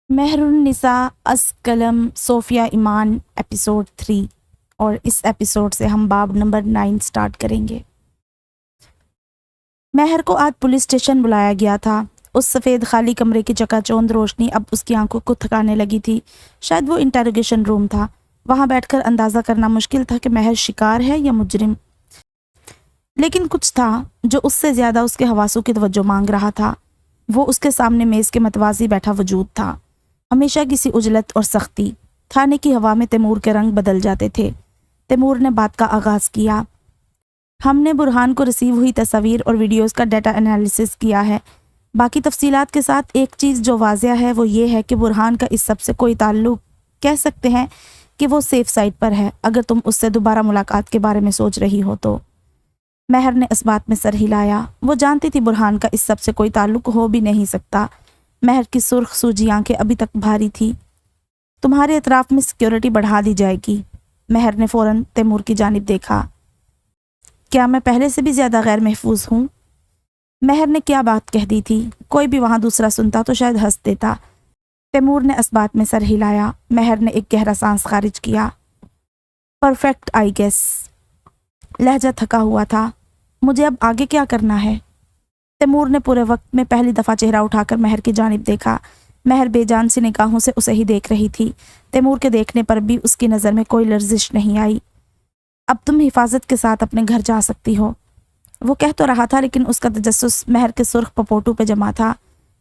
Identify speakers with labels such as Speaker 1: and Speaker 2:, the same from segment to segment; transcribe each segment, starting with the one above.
Speaker 1: مہر النساء از قلم صوفیہ ایمان ایپیسوڈ 3 اور اس ایپیسوڈ سے ہم باب نمبر 9 سٹارٹ کریں گے۔ مہر کو آج پولیس اسٹیشن بلایا گیا تھا۔ اس سفید خالی کمرے کی چکا چوند روشنی اب اس کی آنکھوں کو تھکانے لگی تھی۔ شاید وہ انٹروگیشن روم تھا۔ وہاں بیٹھ کر اندازہ کرنا مشکل تھا کہ مہر شکار ہے یا مجرم، لیکن کچھ تھا جو اس سے زیادہ اس کے حواسوں کی توجہ مانگ رہا تھا۔ وہ اس کے سامنے میز کے متوازی بیٹھا وجود تھا، ہمیشہ کسی عجلت اور سختی۔ تھانے کی ہوا میں تیمور کے رنگ بدل جاتے تھے۔ تیمور نے بات کا آغاز کیا۔ ہم نے برہان کو ریسیو ہوئی تصاویر اور ویڈیوز کا ڈیٹا انالیسس کیا ہے۔ باقی تفصیلات کے ساتھ ایک چیز جو واضح ہے وہ یہ ہے کہ برہان کا اس سب سے کوئی تعلق، کہہ سکتے ہیں کہ وہ سیف سائٹ پر ہے اگر تم اس سے دوبارہ ملاقات کے بارے میں سوچ رہی ہو تو۔ مہر نے اس بات میں سر ہلایا۔ وہ جانتی تھی برہان کا اس سب سے کوئی تعلق ہو بھی نہیں سکتا۔ مہر کی سرخ سوجی آنکھیں ابھی تک بھاری تھی۔ تمہارے اطراف میں سیکیورٹی بڑھا دی جائے گی۔ مہر نے فوراً تیمور کی جانب دیکھا۔ کیا میں پہلے سے بھی زیادہ غیر محفوظ ہوں؟ مہر نے کیا بات کہہ دی تھی؟ کوئی بھی وہاں دوسرا سنتا تو شاید ہنس دیتا۔ تیمور نے اس بات میں سر ہلایا۔ مہر نے ایک گہرا سانس خارج کیا۔ Perfect I guess. لہجہ تھکا ہوا تھا۔ مجھے اب آگے کیا کرنا ہے؟ تیمور نے پورے وقت میں پہلی دفعہ چہرہ اٹھا کر مہر کی جانب دیکھا۔ مہر بے جان سی نگاہوں سے اسے ہی دیکھ رہی تھی۔ تیمور کے دیکھنے پر بھی اس کی نظر میں کوئی لرزش نہیں آئی۔ اب تم حفاظت کے ساتھ اپنے گھر جا سکتی ہو، وہ کہہ تو رہا تھا لیکن اس کا تجسس مہر کے سرخ پپوٹو پہ جمع تھا۔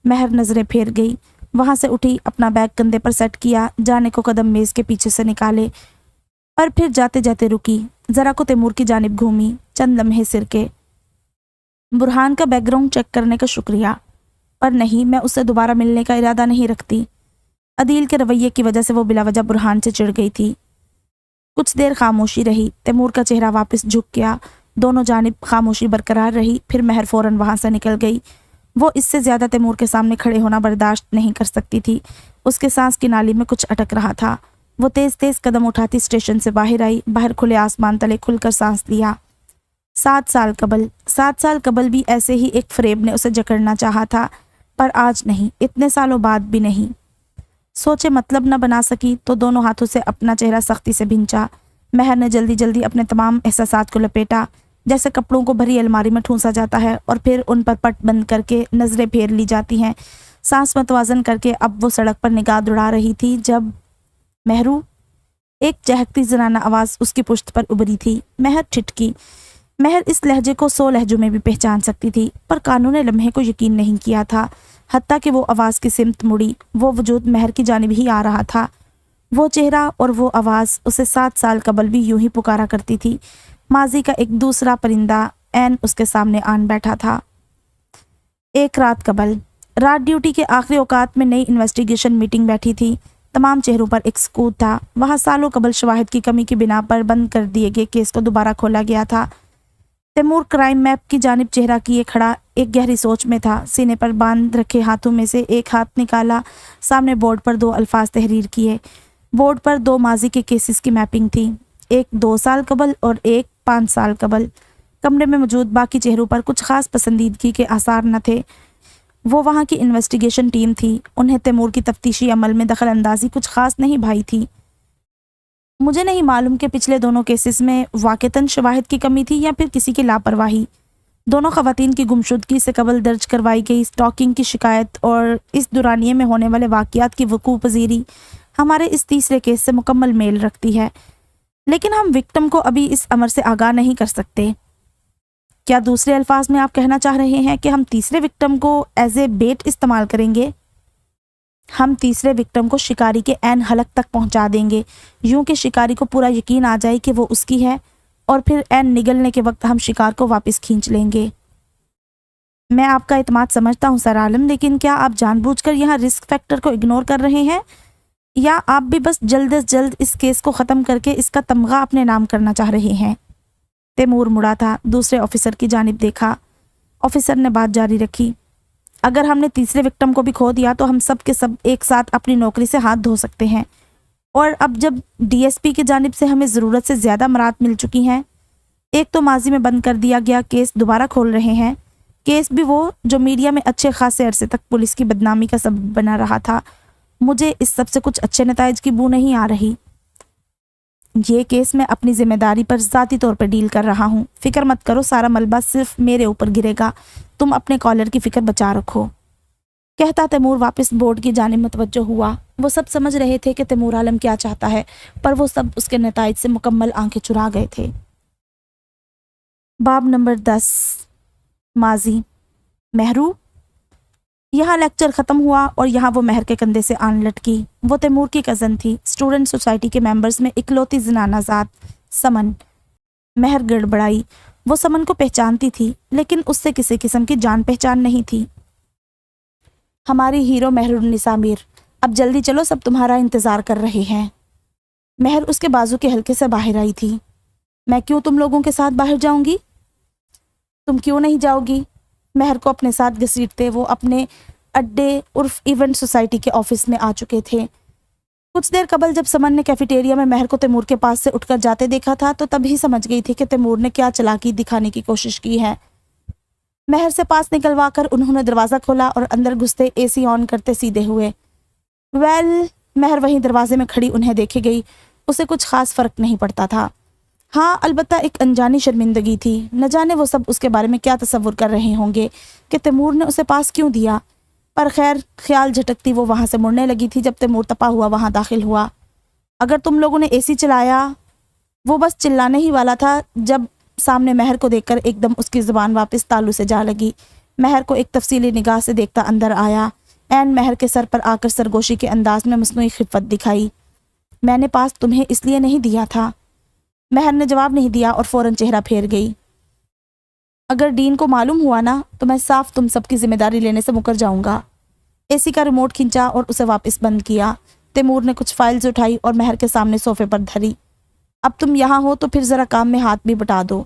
Speaker 1: مہر نظریں پھیر گئی، وہاں سے اٹھی، اپنا بیگ کندھے پر سیٹ کیا، جانے کو قدم میز کے پیچھے سے نکالے، پر پھر جاتے جاتے رکی، ذرا کو تیمور کی جانب گھومی، چند لمحے سر کے۔ برہان کا بیک گراؤنڈ چیک کرنے کا شکریہ، پر نہیں، میں اس سے دوبارہ ملنے کا ارادہ نہیں رکھتی۔ عدیل کے رویے کی وجہ سے وہ بلا وجہ برہان سے چڑ گئی تھی۔ کچھ دیر خاموشی رہی، تیمور کا چہرہ واپس جھک گیا، دونوں جانب خاموشی برقرار رہی، پھر مہر فوراً وہاں سے نکل گئی۔ وہ اس سے زیادہ تیمور کے سامنے کھڑے ہونا برداشت نہیں کر سکتی تھی۔ اس کے سانس کی نالی میں کچھ اٹک رہا تھا۔ وہ تیز تیز قدم اٹھاتی اسٹیشن سے باہر آئی، باہر کھلے آسمان تلے کھل کر سانس لیا۔ 7 سال قبل بھی ایسے ہی ایک فریب نے اسے جکڑنا چاہا تھا، پر آج نہیں، اتنے سالوں بعد بھی نہیں۔ سوچے مطلب نہ بنا سکی تو دونوں ہاتھوں سے اپنا چہرہ سختی سے بھینچا۔ مہر نے جلدی جلدی اپنے تمام احساسات کو لپیٹا، جیسے کپڑوں کو بھری الماری میں ٹھونسا جاتا ہے اور پھر ان پر پٹ بند کر کے نظریں پھیر لی جاتی ہیں۔ سانس متوازن کر کے اب وہ سڑک پر نگاہ دوڑا رہی تھی جب مہرو، ایک چہکتی زنانہ آواز اس کی پشت پر ابھری تھی۔ مہر ٹھٹکی۔ مہر اس لہجے کو 100 لہجوں میں بھی پہچان سکتی تھی، پر کانوں نے لمحے کو یقین نہیں کیا تھا، حتیٰ کہ وہ آواز کی سمت مڑی۔ وہ وجود مہر کی جانب ہی آ رہا تھا۔ وہ چہرہ اور وہ آواز اسے 7 سال قبل بھی یوں ہی پکارا کرتی تھی۔ ماضی کا ایک دوسرا پرندہ عین اس کے سامنے آن بیٹھا تھا۔ ایک رات قبل، رات ڈیوٹی کے آخری اوقات میں نئی انویسٹیگیشن میٹنگ بیٹھی تھی۔ تمام چہروں پر ایک سکوت تھا۔ وہاں سالوں قبل شواہد کی کمی کی بنا پر بند کر دیے گئے کیس کو دوبارہ کھولا گیا تھا۔ تیمور کرائم میپ کی جانب چہرہ کیے کھڑا ایک گہری سوچ میں تھا۔ سینے پر باندھ رکھے ہاتھوں میں سے ایک ہاتھ نکالا، سامنے بورڈ پر 2 الفاظ تحریر کیے۔ بورڈ پر 2 ماضی کے کیسز کی میپنگ تھی، ایک 2 سال قبل اور ایک 5 سال قبل۔ کمرے میں موجود باقی چہروں پر کچھ خاص پسندیدگی کے آثار نہ تھے۔ وہ وہاں کی انویسٹیگیشن ٹیم تھی، انہیں تیمور کی تفتیشی عمل میں دخل اندازی کچھ خاص نہیں بھائی تھی۔ مجھے نہیں معلوم کہ پچھلے دونوں کیسز میں واقعتاً شواہد کی کمی تھی یا پھر کسی کی لاپرواہی۔ دونوں خواتین کی گمشدگی سے قبل درج کروائی گئی اسٹاکنگ کی شکایت اور اس دورانیے میں ہونے والے واقعات کی وقوع پذیری ہمارے اس تیسرے کیس سے مکمل میل رکھتی ہے، لیکن ہم وکٹم کو ابھی اس امر سے آگاہ نہیں کر سکتے۔ کیا دوسرے الفاظ میں آپ کہنا چاہ رہے ہیں کہ ہم تیسرے وکٹم کو ایز اے بیٹ استعمال کریں گے؟ ہم تیسرے وکٹم کو شکاری کے عین حلق تک پہنچا دیں گے، یوں کہ شکاری کو پورا یقین آ جائے کہ وہ اس کی ہے، اور پھر عین نگلنے کے وقت ہم شکار کو واپس کھینچ لیں گے۔ میں آپ کا اعتماد سمجھتا ہوں سر عالم، لیکن کیا آپ جان بوجھ کر یہاں رسک فیکٹر کو اگنور کر رہے ہیں، یا آپ بھی بس جلد از جلد اس کیس کو ختم کر کے اس کا تمغہ اپنے نام کرنا چاہ رہے ہیں؟ تیمور مڑا تھا، دوسرے آفیسر کی جانب دیکھا۔ آفیسر نے بات جاری رکھی۔ اگر ہم نے تیسرے وکٹم کو بھی کھو دیا تو ہم سب کے سب ایک ساتھ اپنی نوکری سے ہاتھ دھو سکتے ہیں، اور اب جب ڈی ایس پی کی جانب سے ہمیں ضرورت سے زیادہ امارات مل چکی ہیں، ایک تو ماضی میں بند کر دیا گیا کیس دوبارہ کھول رہے ہیں، کیس بھی وہ جو میڈیا میں اچھے خاصے عرصے تک پولیس کی بدنامی کا سبب بنا رہا تھا، مجھے اس سب سے کچھ اچھے نتائج کی بو نہیں آ رہی۔ یہ کیس میں اپنی ذمہ داری پر ذاتی طور پر ڈیل کر رہا ہوں، فکر مت کرو، سارا ملبہ صرف میرے اوپر گرے گا، تم اپنے کالر کی فکر بچا رکھو۔ کہتا تیمور واپس بورڈ کی جانب متوجہ ہوا۔ وہ سب سمجھ رہے تھے کہ تیمور عالم کیا چاہتا ہے، پر وہ سب اس کے نتائج سے مکمل آنکھیں چرا گئے تھے۔ باب نمبر 10 ماضی۔ مہرو۔ یہاں لیکچر ختم ہوا اور یہاں وہ مہر کے کندھے سے آن لٹکی۔ وہ تیمور کی کزن تھی، اسٹوڈنٹ سوسائٹی کے ممبرز میں اکلوتی زنانہ ذات، سمن۔ مہر گڑبڑائی۔ وہ سمن کو پہچانتی تھی، لیکن اس سے کسی قسم کی جان پہچان نہیں تھی۔ ہماری ہیرو مہر النساء میر، اب جلدی چلو، سب تمہارا انتظار کر رہے ہیں۔ مہر اس کے بازو کے حلقے سے باہر آئی تھی۔ میں کیوں تم لوگوں کے ساتھ باہر جاؤں گی؟ تم کیوں نہیں جاؤ گی؟ مہر کو اپنے ساتھ گھسیٹتے وہ اپنے اڈے عرف ایونٹ سوسائٹی کے آفس میں آ چکے تھے۔ کچھ دیر قبل جب سمن نے کیفیٹیریا میں مہر کو تیمور کے پاس سے اٹھ کر جاتے دیکھا تھا تو تب ہی سمجھ گئی تھی کہ تیمور نے کیا چالاکی دکھانے کی کوشش کی ہے۔ مہر سے پاس نکلوا کر انہوں نے دروازہ کھولا اور اندر گھستے اے سی آن کرتے سیدھے ہوئے۔ مہر وہیں دروازے میں کھڑی انہیں دیکھے گئی۔ اسے کچھ خاص فرق نہیں پڑتا تھا۔ ہاں، البتہ ایک انجانی شرمندگی تھی۔ نہ جانے وہ سب اس کے بارے میں کیا تصور کر رہے ہوں گے کہ تیمور نے اسے پاس کیوں دیا، پر خیر، خیال جھٹکتی وہ وہاں سے مڑنے لگی تھی جب تیمور تپا ہوا وہاں داخل ہوا۔ اگر تم لوگوں نے اے سی چلایا، وہ بس چلانے ہی والا تھا جب سامنے مہر کو دیکھ کر ایک دم اس کی زبان واپس تالو سے جا لگی۔ مہر کو ایک تفصیلی نگاہ سے دیکھتا اندر آیا۔ عین مہر کے سر پر آ کر سرگوشی کے انداز میں مصنوعی خفت دکھائی۔ میں نے پاس تمہیں اس لیے نہیں دیا تھا۔ مہر نے جواب نہیں دیا اور فوراً چہرہ پھیر گئی۔ اگر ڈین کو معلوم ہوا نا تو میں صاف تم سب کی ذمہ داری لینے سے مکر جاؤں گا۔ اے سی کا ریموٹ کھینچا اور اسے واپس بند کیا۔ تیمور نے کچھ فائلز اٹھائی اور مہر کے سامنے صوفے پر دھری۔ اب تم یہاں ہو تو پھر ذرا کام میں ہاتھ بھی بٹا دو۔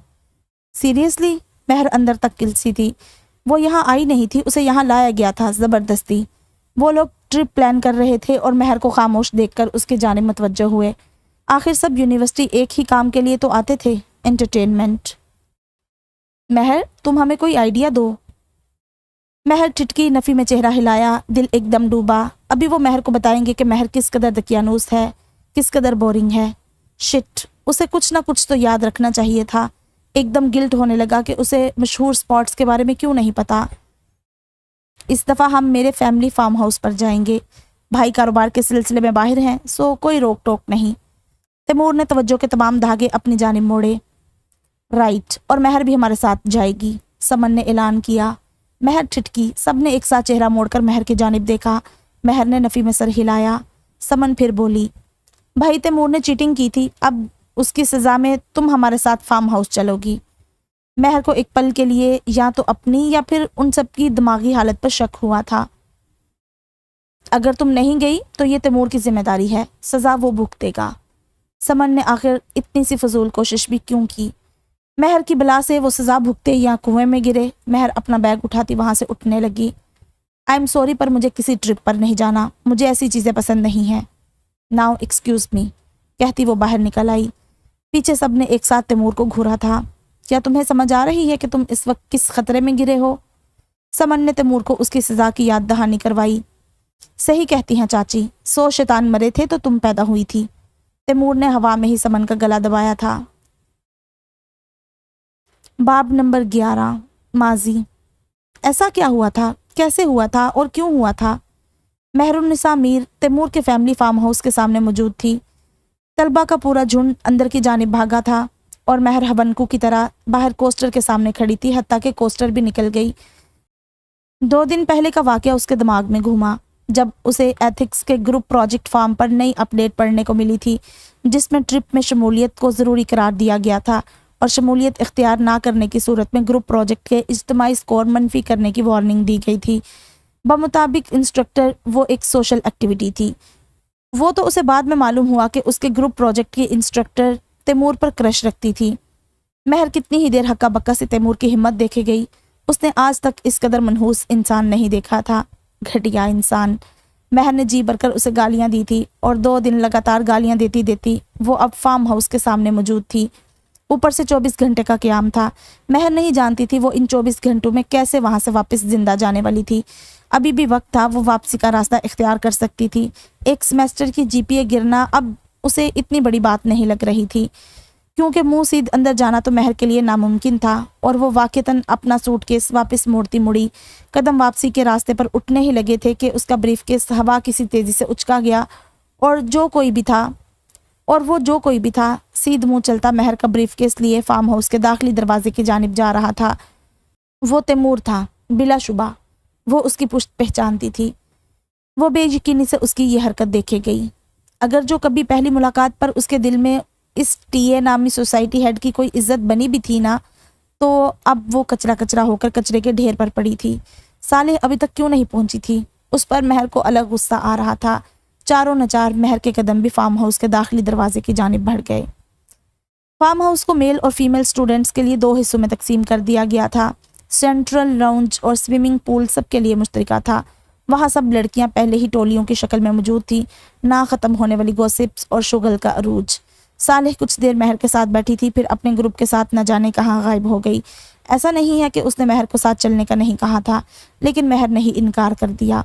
Speaker 1: سیریسلی؟ مہر اندر تک کلسی تھی۔ وہ یہاں آئی نہیں تھی، اسے یہاں لایا گیا تھا زبردستی۔ وہ لوگ ٹرپ پلان کر رہے تھے اور مہر کو خاموش دیکھ کر اس کی جانب متوجہ ہوئے۔ آخر سب یونیورسٹی ایک ہی کام کے لیے تو آتے تھے، انٹرٹینمنٹ۔ مہر، تم ہمیں کوئی آئیڈیا دو۔ مہر ٹھٹکی، نفی میں چہرہ ہلایا، دل ایک دم ڈوبا۔ ابھی وہ مہر کو بتائیں گے کہ مہر کس قدر دقیانوس ہے، کس قدر بورنگ ہے۔ شٹ، اسے کچھ نہ کچھ تو یاد رکھنا چاہیے تھا۔ ایک دم گلٹ ہونے لگا کہ اسے مشہور سپاٹس کے بارے میں کیوں نہیں پتا۔ اس دفعہ ہم میرے فیملی فارم ہاؤس پر جائیں گے۔ بھائی کاروبار کے سلسلے میں باہر ہیں، سو کوئی روک ٹوک نہیں۔ تیمور نے توجہ کے تمام دھاگے اپنی جانب موڑے۔ رائٹ، اور مہر بھی ہمارے ساتھ جائے گی، سمن نے اعلان کیا۔ مہر ٹھٹکی۔ سب نے ایک ساتھ چہرہ موڑ کر مہر کی جانب دیکھا۔ مہر نے نفی میں سر ہلایا۔ سمن پھر بولی، بھائی تیمور نے چیٹنگ کی تھی، اب اس کی سزا میں تم ہمارے ساتھ فارم ہاؤس چلو گی۔ مہر کو ایک پل کے لیے یا تو اپنی یا پھر ان سب کی دماغی حالت پر شک ہوا تھا۔ اگر تم نہیں گئی تو یہ تیمور کی ذمہ داری ہے، سزا وہ بھگتے گا۔ سمن نے آخر اتنی سی فضول کوشش بھی کیوں کی؟ مہر کی بلا سے وہ سزا بھگتے یا کنویں میں گرے۔ مہر اپنا بیگ اٹھاتی وہاں سے اٹھنے لگی۔ آئی ایم سوری، پر مجھے کسی ٹرپ پر نہیں جانا، مجھے ایسی چیزیں پسند نہیں ہیں۔ ناؤ ایکسکیوز می، کہتی وہ باہر نکل آئی۔ پیچھے سب نے ایک ساتھ تیمور کو گھورا تھا۔ کیا تمہیں سمجھ آ رہی ہے کہ تم اس وقت کس خطرے میں گرے ہو؟ سمن نے تیمور کو اس کی سزا کی یاد دہانی کروائی۔ صحیح کہتی ہیں چاچی، 100 شیطان مرے تھے تو تم پیدا ہوئی تھی۔ تیمور نے ہوا میں ہی سمن کا گلا دبایا تھا۔ باب نمبر 11 ماضی۔ ایسا کیا ہوا تھا، کیسے ہوا تھا اور کیوں ہوا تھا؟ مہر النساء میر تیمور کے فیملی فارم ہاؤس کے سامنے موجود تھی۔ طلبہ کا پورا جھنڈ اندر کی جانب بھاگا تھا اور مہر ہونکو کی طرح باہر کوسٹر کے سامنے کھڑی تھی، حتیٰ کہ کوسٹر بھی نکل گئی۔ 2 دن پہلے کا واقعہ اس کے دماغ میں گھوما جب اسے ایتھکس کے گروپ پروجیکٹ فارم پر نئی اپ ڈیٹ پڑھنے کو ملی تھی، جس میں ٹرپ میں شمولیت کو ضروری قرار دیا گیا تھا اور شمولیت اختیار نہ کرنے کی صورت میں گروپ پروجیکٹ کے اجتماعی سکور منفی کرنے کی وارننگ دی گئی تھی۔ بمطابق انسٹرکٹر وہ ایک سوشل ایکٹیویٹی تھی۔ وہ تو اسے بعد میں معلوم ہوا کہ اس کے گروپ پروجیکٹ کی انسٹرکٹر تیمور پر کرش رکھتی تھی۔ مہر کتنی ہی دیر ہکا بکا سے تیمور کی ہمت دیکھے گئی۔ اس نے آج تک اس قدر منحوس انسان نہیں دیکھا تھا۔ گھٹیا انسان۔ مہر نے جی بھر کر اسے گالیاں دی تھی اور 2 دن لگاتار گالیاں دیتی دیتی وہ اب فارم ہاؤس کے سامنے موجود تھی۔ اوپر سے 24 گھنٹے کا قیام تھا۔ مہر نہیں جانتی تھی وہ ان 24 گھنٹوں میں کیسے وہاں سے واپس زندہ جانے والی تھی۔ ابھی بھی وقت تھا، وہ واپسی کا راستہ اختیار کر سکتی تھی۔ ایک سیمسٹر کی GPA گرنا اب اسے اتنی بڑی بات نہیں لگ رہی تھی، کیونکہ منہ سیدھ اندر جانا تو مہر کے لیے ناممکن تھا، اور وہ واقعتاً اپنا سوٹ کیس واپس موڑتی مڑی قدم واپسی کے راستے پر اٹھنے ہی لگے تھے کہ اس کا بریف کیس ہوا کسی تیزی سے اچکا گیا، اور وہ جو کوئی بھی تھا سیدھ منہ چلتا مہر کا بریف کیس لیے فارم ہاؤس کے داخلی دروازے کی جانب جا رہا تھا۔ وہ تیمور تھا، بلا شبہ وہ اس کی پشت پہچانتی تھی۔ وہ بے یقینی سے اس کی یہ حرکت دیکھے گئی۔ اگر جو کبھی پہلی ملاقات پر اس کے دل میں اس ٹی نامی سوسائٹی ہیڈ کی کوئی عزت بنی بھی تھی نا، تو اب وہ کچرا کچرا ہو کر کچرے کے ڈھیر پر پڑی تھی۔ صالح ابھی تک کیوں نہیں پہنچی تھی؟ اس پر مہر کو الگ غصہ آ رہا تھا۔ چاروں نچار مہر کے قدم بھی فارم ہاؤس کے داخلی دروازے کی جانب بڑھ گئے۔ فارم ہاؤس کو میل اور فیمیل سٹوڈنٹس کے لیے 2 حصوں میں تقسیم کر دیا گیا تھا۔ سینٹرل لاؤنج اور سوئمنگ پول سب کے لیے مشترکہ تھا۔ وہاں سب لڑکیاں پہلے ہی ٹولیوں کی شکل میں موجود تھیں، نہ ختم ہونے والی گوسپس اور شغل کا عروج۔ صالح کچھ دیر مہر کے ساتھ بیٹھی تھی، پھر اپنے گروپ کے ساتھ نہ جانے کہاں غائب ہو گئی۔ ایسا نہیں ہے کہ اس نے مہر کو ساتھ چلنے کا نہیں کہا تھا، لیکن مہر نے ہی انکار کر دیا۔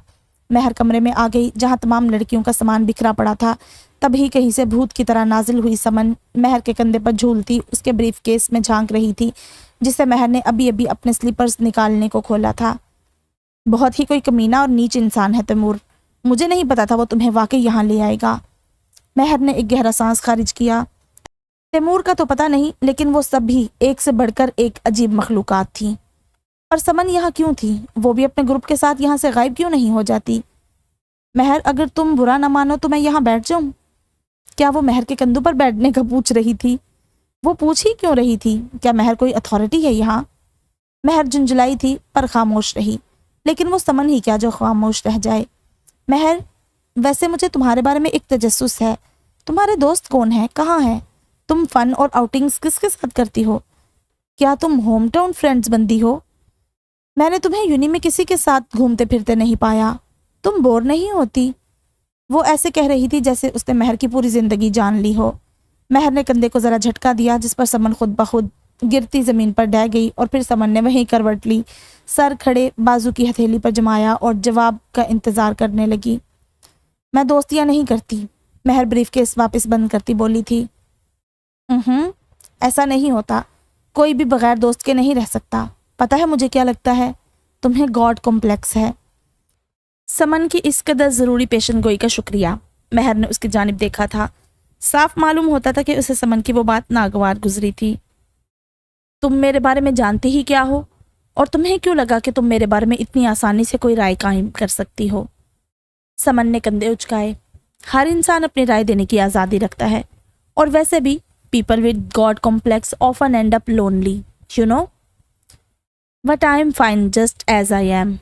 Speaker 1: مہر کمرے میں آ گئی جہاں تمام لڑکیوں کا سامان بکھرا پڑا تھا۔ تبھی کہیں سے بھوت کی طرح نازل ہوئی سمن مہر کے کندھے پر جھولتی اس کے بریف کیس میں جھانک رہی تھی، جسے مہر نے ابھی اپنے سلیپرز نکالنے کو کھولا تھا۔ بہت ہی کوئی کمینہ اور نیچ انسان ہے تیمور، مجھے نہیں پتا تھا وہ تمہیں واقعی یہاں لے آئے گا۔ مہر نے ایک گہرا سانس خارج کیا۔ تیمور کا تو پتہ نہیں، لیکن وہ سب بھی ایک سے بڑھ کر ایک عجیب مخلوقات تھیں۔ اور سمن یہاں کیوں تھی؟ وہ بھی اپنے گروپ کے ساتھ یہاں سے غائب کیوں نہیں ہو جاتی؟ مہر، اگر تم برا نہ مانو تو میں یہاں بیٹھ جاؤں؟ کیا وہ مہر کے کندھوں پر بیٹھنے کا پوچھ رہی تھی؟ وہ پوچھ ہی کیوں رہی تھی؟ کیا مہر کوئی اتھارٹی ہے یہاں؟ مہر جھنجھلائی تھی پر خاموش رہی، لیکن وہ سمن ہی کیا جو خاموش رہ جائے۔ مہر، ویسے مجھے تمہارے بارے میں ایک تجسس ہے۔ تمہارے دوست کون ہیں؟ کہاں ہیں؟ تم فن اور آؤٹنگز کس کے ساتھ کرتی ہو؟ کیا تم ہوم ٹاؤن فرینڈز بندی ہو؟ میں نے تمہیں یونی میں کسی کے ساتھ گھومتے پھرتے نہیں پایا۔ تم بور نہیں ہوتی؟ وہ ایسے کہہ رہی تھی جیسے اس نے مہر کی پوری زندگی جان لی ہو۔ مہر نے کندھے کو ذرا جھٹکا دیا، جس پر سمن خود بخود گرتی زمین پر ڈہ گئی، اور پھر سمن نے وہیں کروٹ لی، سر کھڑے بازو کی ہتھیلی پر جمایا اور جواب کا انتظار کرنے لگی۔ میں دوستیاں نہیں کرتی، مہر بریف کیس واپس بند کرتی بولی تھی۔ ایسا نہیں ہوتا، کوئی بھی بغیر دوست کے نہیں رہ سکتا۔ پتہ ہے مجھے کیا لگتا ہے؟ تمہیں گاڈ کمپلیکس ہے۔ سمن کی اس قدر ضروری پیشن گوئی کا شکریہ۔ مہر نے اس کی جانب دیکھا تھا، صاف معلوم ہوتا تھا کہ اسے سمن کی وہ بات ناگوار گزری تھی۔ تم میرے بارے میں جانتی ہی کیا ہو؟ اور تمہیں کیوں لگا کہ تم میرے بارے میں اتنی آسانی سے کوئی رائے قائم کر سکتی ہو؟ سمن نے کندھے اچکائے۔ ہر انسان اپنی رائے دینے کی آزادی رکھتا ہے، اور ویسے بھی people with God complex often end up lonely, you know? But I am fine just as I am.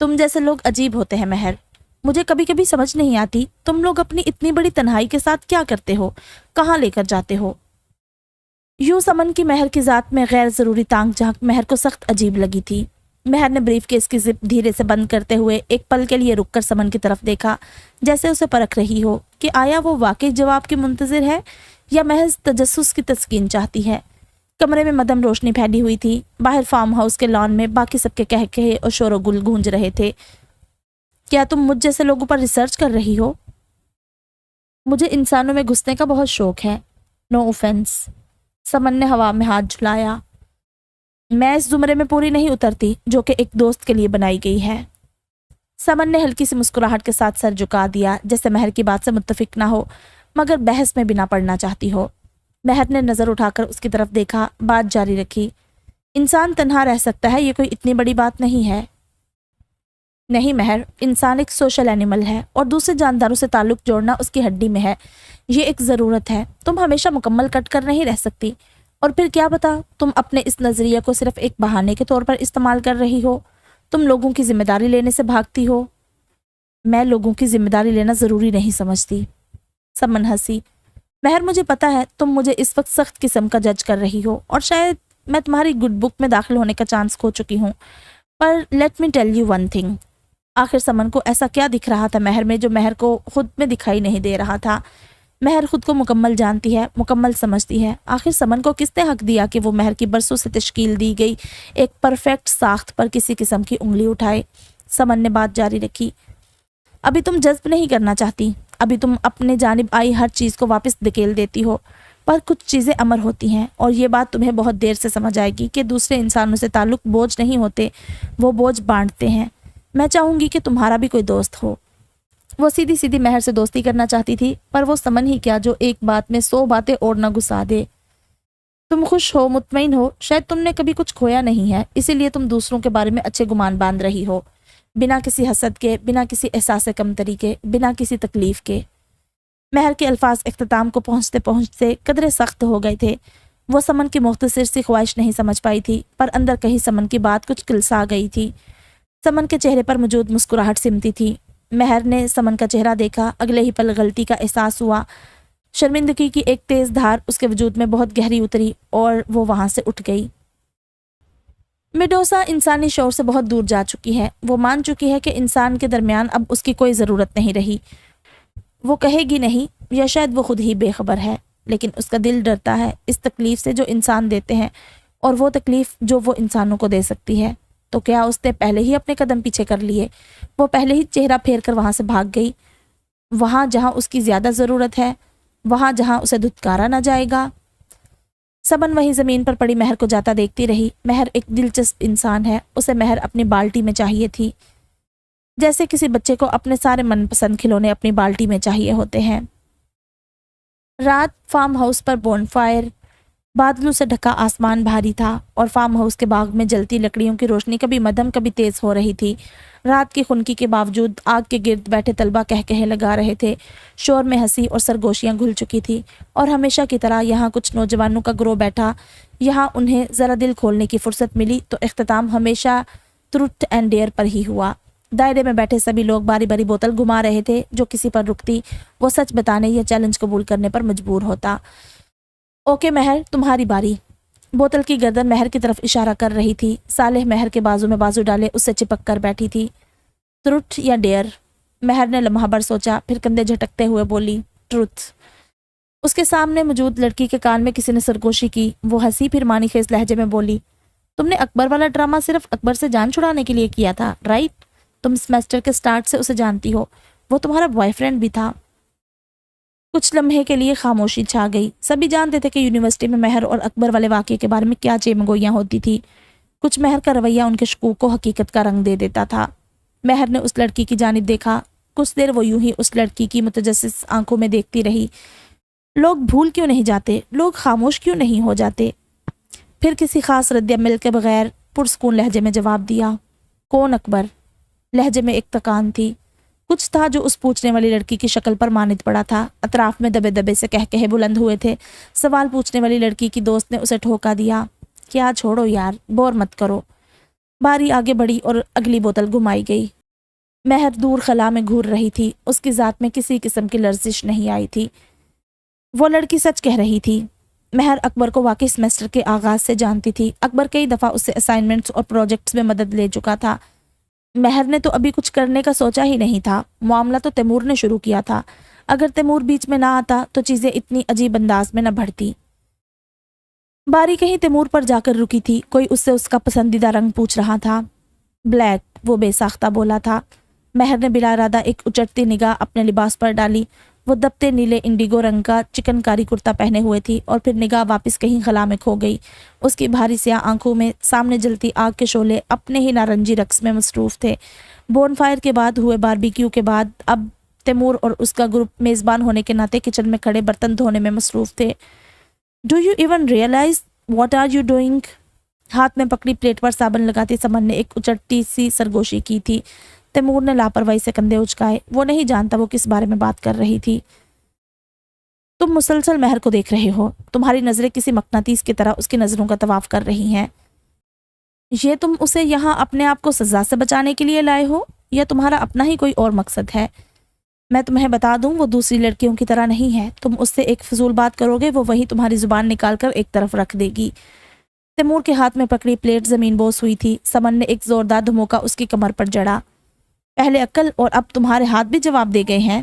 Speaker 1: تم جیسے لوگ عجیب ہوتے ہیں مہر، مجھے کبھی کبھی سمجھ نہیں آتی تم لوگ اپنی اتنی بڑی تنہائی کے ساتھ کیا کرتے ہو، کہاں لے کر جاتے ہو؟ یوں سمن کی مہر کی ذات میں غیر ضروری تانگ جھانک مہر کو سخت عجیب لگی تھی۔ مہر نے بریف کیس کی زپ دھیرے سے بند کرتے ہوئے ایک پل کے لیے رک کر سمن کی طرف دیکھا، جیسے اسے پرکھ رہی ہو کہ آیا وہ واقعی جواب کی منتظر ہے یا محض تجسس کی تسکین چاہتی ہے۔ کمرے میں مدھم روشنی پھیلی ہوئی تھی۔ باہر فارم ہاؤس کے لان میں باقی سب کے کہے اور شور و گل گونج رہے تھے۔ کیا تم مجھ جیسے لوگوں پر ریسرچ کر رہی ہو؟ مجھے انسانوں میں گھسنے کا بہت شوق ہے، نو اوفینس۔ سمن نے ہوا میں ہاتھ جھلایا۔ میں اس زمرے میں پوری نہیں اترتی جو کہ ایک دوست کے لیے بنائی گئی ہے۔ سمن نے ہلکی سی مسکراہٹ کے ساتھ سر جھکا دیا، جیسے مہر کی بات سے متفق نہ ہو مگر بحث میں بھی نہ پڑنا چاہتی ہو۔ مہر نے نظر اٹھا کر اس کی طرف دیکھا، بات جاری رکھی۔ انسان تنہا رہ سکتا ہے، یہ کوئی اتنی بڑی بات نہیں ہے۔ نہیں مہر، انسان ایک سوشل اینیمل ہے اور دوسرے جانداروں سے تعلق جوڑنا اس کی ہڈی میں ہے، یہ ایک ضرورت ہے۔ تم ہمیشہ مکمل کٹ کر نہیں رہ سکتی، اور پھر کیا پتا تم اپنے اس نظریے کو صرف ایک بہانے کے طور پر استعمال کر رہی ہو۔ تم لوگوں کی ذمہ داری لینے سے بھاگتی ہو۔ میں لوگوں کی ذمہ داری لینا ضروری نہیں سمجھتی۔ سمن ہنسی۔ مہر، مجھے پتا ہے تم مجھے اس وقت سخت قسم کا جج کر رہی ہو، اور شاید میں تمہاری گڈ بک میں داخل ہونے کا چانس کھو چکی ہوں، پر let me tell you one thing. آخر سمن کو ایسا کیا دکھ رہا تھا مہر میں جو مہر کو خود میں دکھائی نہیں دے رہا تھا؟ مہر خود کو مکمل جانتی ہے، مکمل سمجھتی ہے۔ آخر سمن کو کس نے حق دیا کہ وہ مہر کی برسوں سے تشکیل دی گئی ایک پرفیکٹ ساخت پر کسی قسم کی انگلی اٹھائے؟ سمن نے بات جاری رکھی۔ ابھی تم جذب نہیں کرنا چاہتی، ابھی تم اپنے جانب آئی ہر چیز کو واپس دھکیل دیتی ہو، پر کچھ چیزیں امر ہوتی ہیں اور یہ بات تمہیں بہت دیر سے سمجھ آئے گی کہ دوسرے انسانوں سے تعلق بوجھ نہیں ہوتے، وہ بوجھ بانٹتے ہیں۔ میں چاہوں گی کہ تمہارا بھی کوئی دوست ہو۔ وہ سیدھی سیدھی مہر سے دوستی کرنا چاہتی تھی، پر وہ سمن ہی کیا جو ایک بات میں 100 باتیں اور نہ گھسا دے۔ تم خوش ہو، مطمئن ہو، شاید تم نے کبھی کچھ کھویا نہیں ہے، اسی لیے تم دوسروں کے بارے میں اچھے گمان باندھ رہی ہو، بنا کسی حسد کے، بنا کسی احساس کمتری کے، بنا کسی تکلیف کے۔ مہر کے الفاظ اختتام کو پہنچتے پہنچتے قدرے سخت ہو گئے تھے۔ وہ سمن کی مختصر سی خواہش نہیں سمجھ پائی تھی، پر اندر کہیں سمن کی بات کچھ کلسا گئی تھی۔ سمن کے چہرے پر موجود مسکراہٹ سمتی تھی۔ مہر نے سمن کا چہرہ دیکھا، اگلے ہی پل غلطی کا احساس ہوا۔ شرمندگی کی ایک تیز دھار اس کے وجود میں بہت گہری اتری اور وہ وہاں سے اٹھ گئی۔ میڈوسا انسانی شعور سے بہت دور جا چکی ہے۔ وہ مان چکی ہے کہ انسان کے درمیان اب اس کی کوئی ضرورت نہیں رہی۔ وہ کہے گی نہیں، یا شاید وہ خود ہی بے خبر ہے، لیکن اس کا دل ڈرتا ہے اس تکلیف سے جو انسان دیتے ہیں اور وہ تکلیف جو وہ انسانوں کو دے سکتی ہے۔ تو کیا اس نے پہلے ہی اپنے قدم پیچھے کر لیے؟ وہ پہلے ہی چہرہ پھیر کر وہاں سے بھاگ گئی، وہاں جہاں اس کی زیادہ ضرورت ہے، وہاں جہاں اسے دھتکارا نہ جائے گا۔ سمن وہی زمین پر پڑی مہر کو جاتا دیکھتی رہی۔ مہر ایک دلچسپ انسان ہے، اسے مہر اپنی بالٹی میں چاہیے تھی، جیسے کسی بچے کو اپنے سارے من پسند کھلونے اپنی بالٹی میں چاہیے ہوتے ہیں۔ رات فارم ہاؤس پر بون فائر، بادلوں سے ڈھکا آسمان بھاری تھا اور فارم ہاؤس کے باغ میں جلتی لکڑیوں کی روشنی کبھی مدھم کبھی تیز ہو رہی تھی۔ رات کی خنکی کے باوجود آگ کے گرد بیٹھے طلبہ کہے لگا رہے تھے، شور میں ہنسی اور سرگوشیاں گھل چکی تھی، اور ہمیشہ کی طرح یہاں کچھ نوجوانوں کا گروہ بیٹھا۔ یہاں انہیں ذرا دل کھولنے کی فرصت ملی تو اختتام ہمیشہ ٹروتھ اینڈ ڈیئر پر ہی ہوا۔ دائرے میں بیٹھے سبھی لوگ باری باری بوتل گھما رہے تھے، جو کسی پر رکتی وہ سچ بتانے یا چیلنج قبول کرنے پر مجبور ہوتا۔ اوکے مہر، تمہاری باری۔ بوتل کی گردن مہر کی طرف اشارہ کر رہی تھی۔ صالح مہر کے بازو میں بازو ڈالے اس سے چپک کر بیٹھی تھی۔ ٹروتھ یا ڈیئر؟ مہر نے لمحہ بھر سوچا، پھر کندھے جھٹکتے ہوئے بولی، ٹروتھ۔ اس کے سامنے موجود لڑکی کے کان میں کسی نے سرگوشی کی۔ وہ ہنسی، پھر معنی خیز لہجے میں بولی، تم نے اکبر والا ڈرامہ صرف اکبر سے جان چھڑانے کے لیے کیا تھا، رائٹ؟ تم سیمسٹر کے سٹارٹ سے اسے جانتی ہو، وہ تمہارا بوائے فرینڈ بھی تھا۔ کچھ لمحے کے لیے خاموشی چھا گئی۔ سبھی جانتے تھے کہ یونیورسٹی میں مہر اور اکبر والے واقعے کے بارے میں کیا چیمگوئیاں ہوتی تھی۔ کچھ مہر کا رویہ ان کے شکوک کو حقیقت کا رنگ دے دیتا تھا۔ مہر نے اس لڑکی کی جانب دیکھا۔ کچھ دیر وہ یوں ہی اس لڑکی کی متجسس آنکھوں میں دیکھتی رہی۔ لوگ بھول کیوں نہیں جاتے؟ لوگ خاموش کیوں نہیں ہو جاتے؟ پھر کسی خاص رد عمل کے بغیر پرسکون لہجے میں جواب دیا، کون اکبر؟ لہجے میں ایک تکان تھی۔ کچھ تھا جو اس پوچھنے والی لڑکی کی شکل پر مانند پڑا تھا۔ اطراف میں دبے دبے سے کہے بلند ہوئے تھے۔ سوال پوچھنے والی لڑکی کی دوست نے اسے ٹھوکا دیا، کیا چھوڑو یار، بور مت کرو۔ باری آگے بڑھی اور اگلی بوتل گھمائی گئی۔ مہر دور خلا میں گھور رہی تھی، اس کی ذات میں کسی قسم کی لرزش نہیں آئی تھی۔ وہ لڑکی سچ کہہ رہی تھی۔ مہر اکبر کو واقعی سیمسٹر کے آغاز سے جانتی تھی۔ اکبر کئی دفعہ اس سے اسائنمنٹس اور پروجیکٹس میں مدد لے چکا تھا۔ مہر نے تو ابھی کچھ کرنے کا سوچا ہی نہیں تھا۔ معاملہ تو تیمور نے شروع کیا تھا۔ اگر تیمور بیچ میں نہ آتا تو چیزیں اتنی عجیب انداز میں نہ بڑھتی۔ باری کہیں تیمور پر جا کر رکی تھی۔ کوئی اس سے اس کا پسندیدہ رنگ پوچھ رہا تھا۔ بلیک، وہ بے ساختہ بولا تھا۔ مہر نے بلا ارادہ ایک اچٹتی نگاہ اپنے لباس پر ڈالی۔ وہ دبتے نیلے انڈیگو رنگ کا چکن کاری کرتا پہنے ہوئے تھی اور پھر نگاہ واپس کہیں خلا میں کھو گئی۔ اس کی بھاری سیاہ آنکھوں میں سامنے جلتی آگ کے شعلے اپنے ہی نارنجی رقص میں مصروف تھے۔ بون فائر کے بعد ہوئے باربیکیو کے بعد اب تیمور اور اس کا گروپ میزبان ہونے کے ناطے کچن میں کھڑے برتن دھونے میں مصروف تھے۔ Do you even realise what are you doing? ہاتھ میں پکڑی پلیٹ پر صابن لگاتی سمن نے ایک اچٹی سی سرگوشی کی تھی۔ تیمور نے لاپرواہی سے کندھے اچکائے۔ وہ نہیں جانتا وہ کس بارے میں بات کر رہی تھی۔ تم مسلسل مہر کو دیکھ رہے ہو۔ تمہاری نظریں کسی مقناطیس کی طرح اس کی نظروں کا طواف کر رہی ہیں۔ یہ تم اسے یہاں اپنے آپ کو سزا سے بچانے کے لیے لائے ہو یا تمہارا اپنا ہی کوئی اور مقصد ہے؟ میں تمہیں بتا دوں، وہ دوسری لڑکیوں کی طرح نہیں ہے۔ تم اس سے ایک فضول بات کرو گے، وہ وہی تمہاری زبان نکال کر ایک طرف رکھ دے گی۔ تیمور کے ہاتھ میں پکڑی پلیٹ زمین بوس ہوئی تھی۔ سمن نے ایک زوردار دھموکا اس کی کمر پر جڑا۔ پہلے عقل اور اب تمہارے ہاتھ بھی جواب دے گئے ہیں۔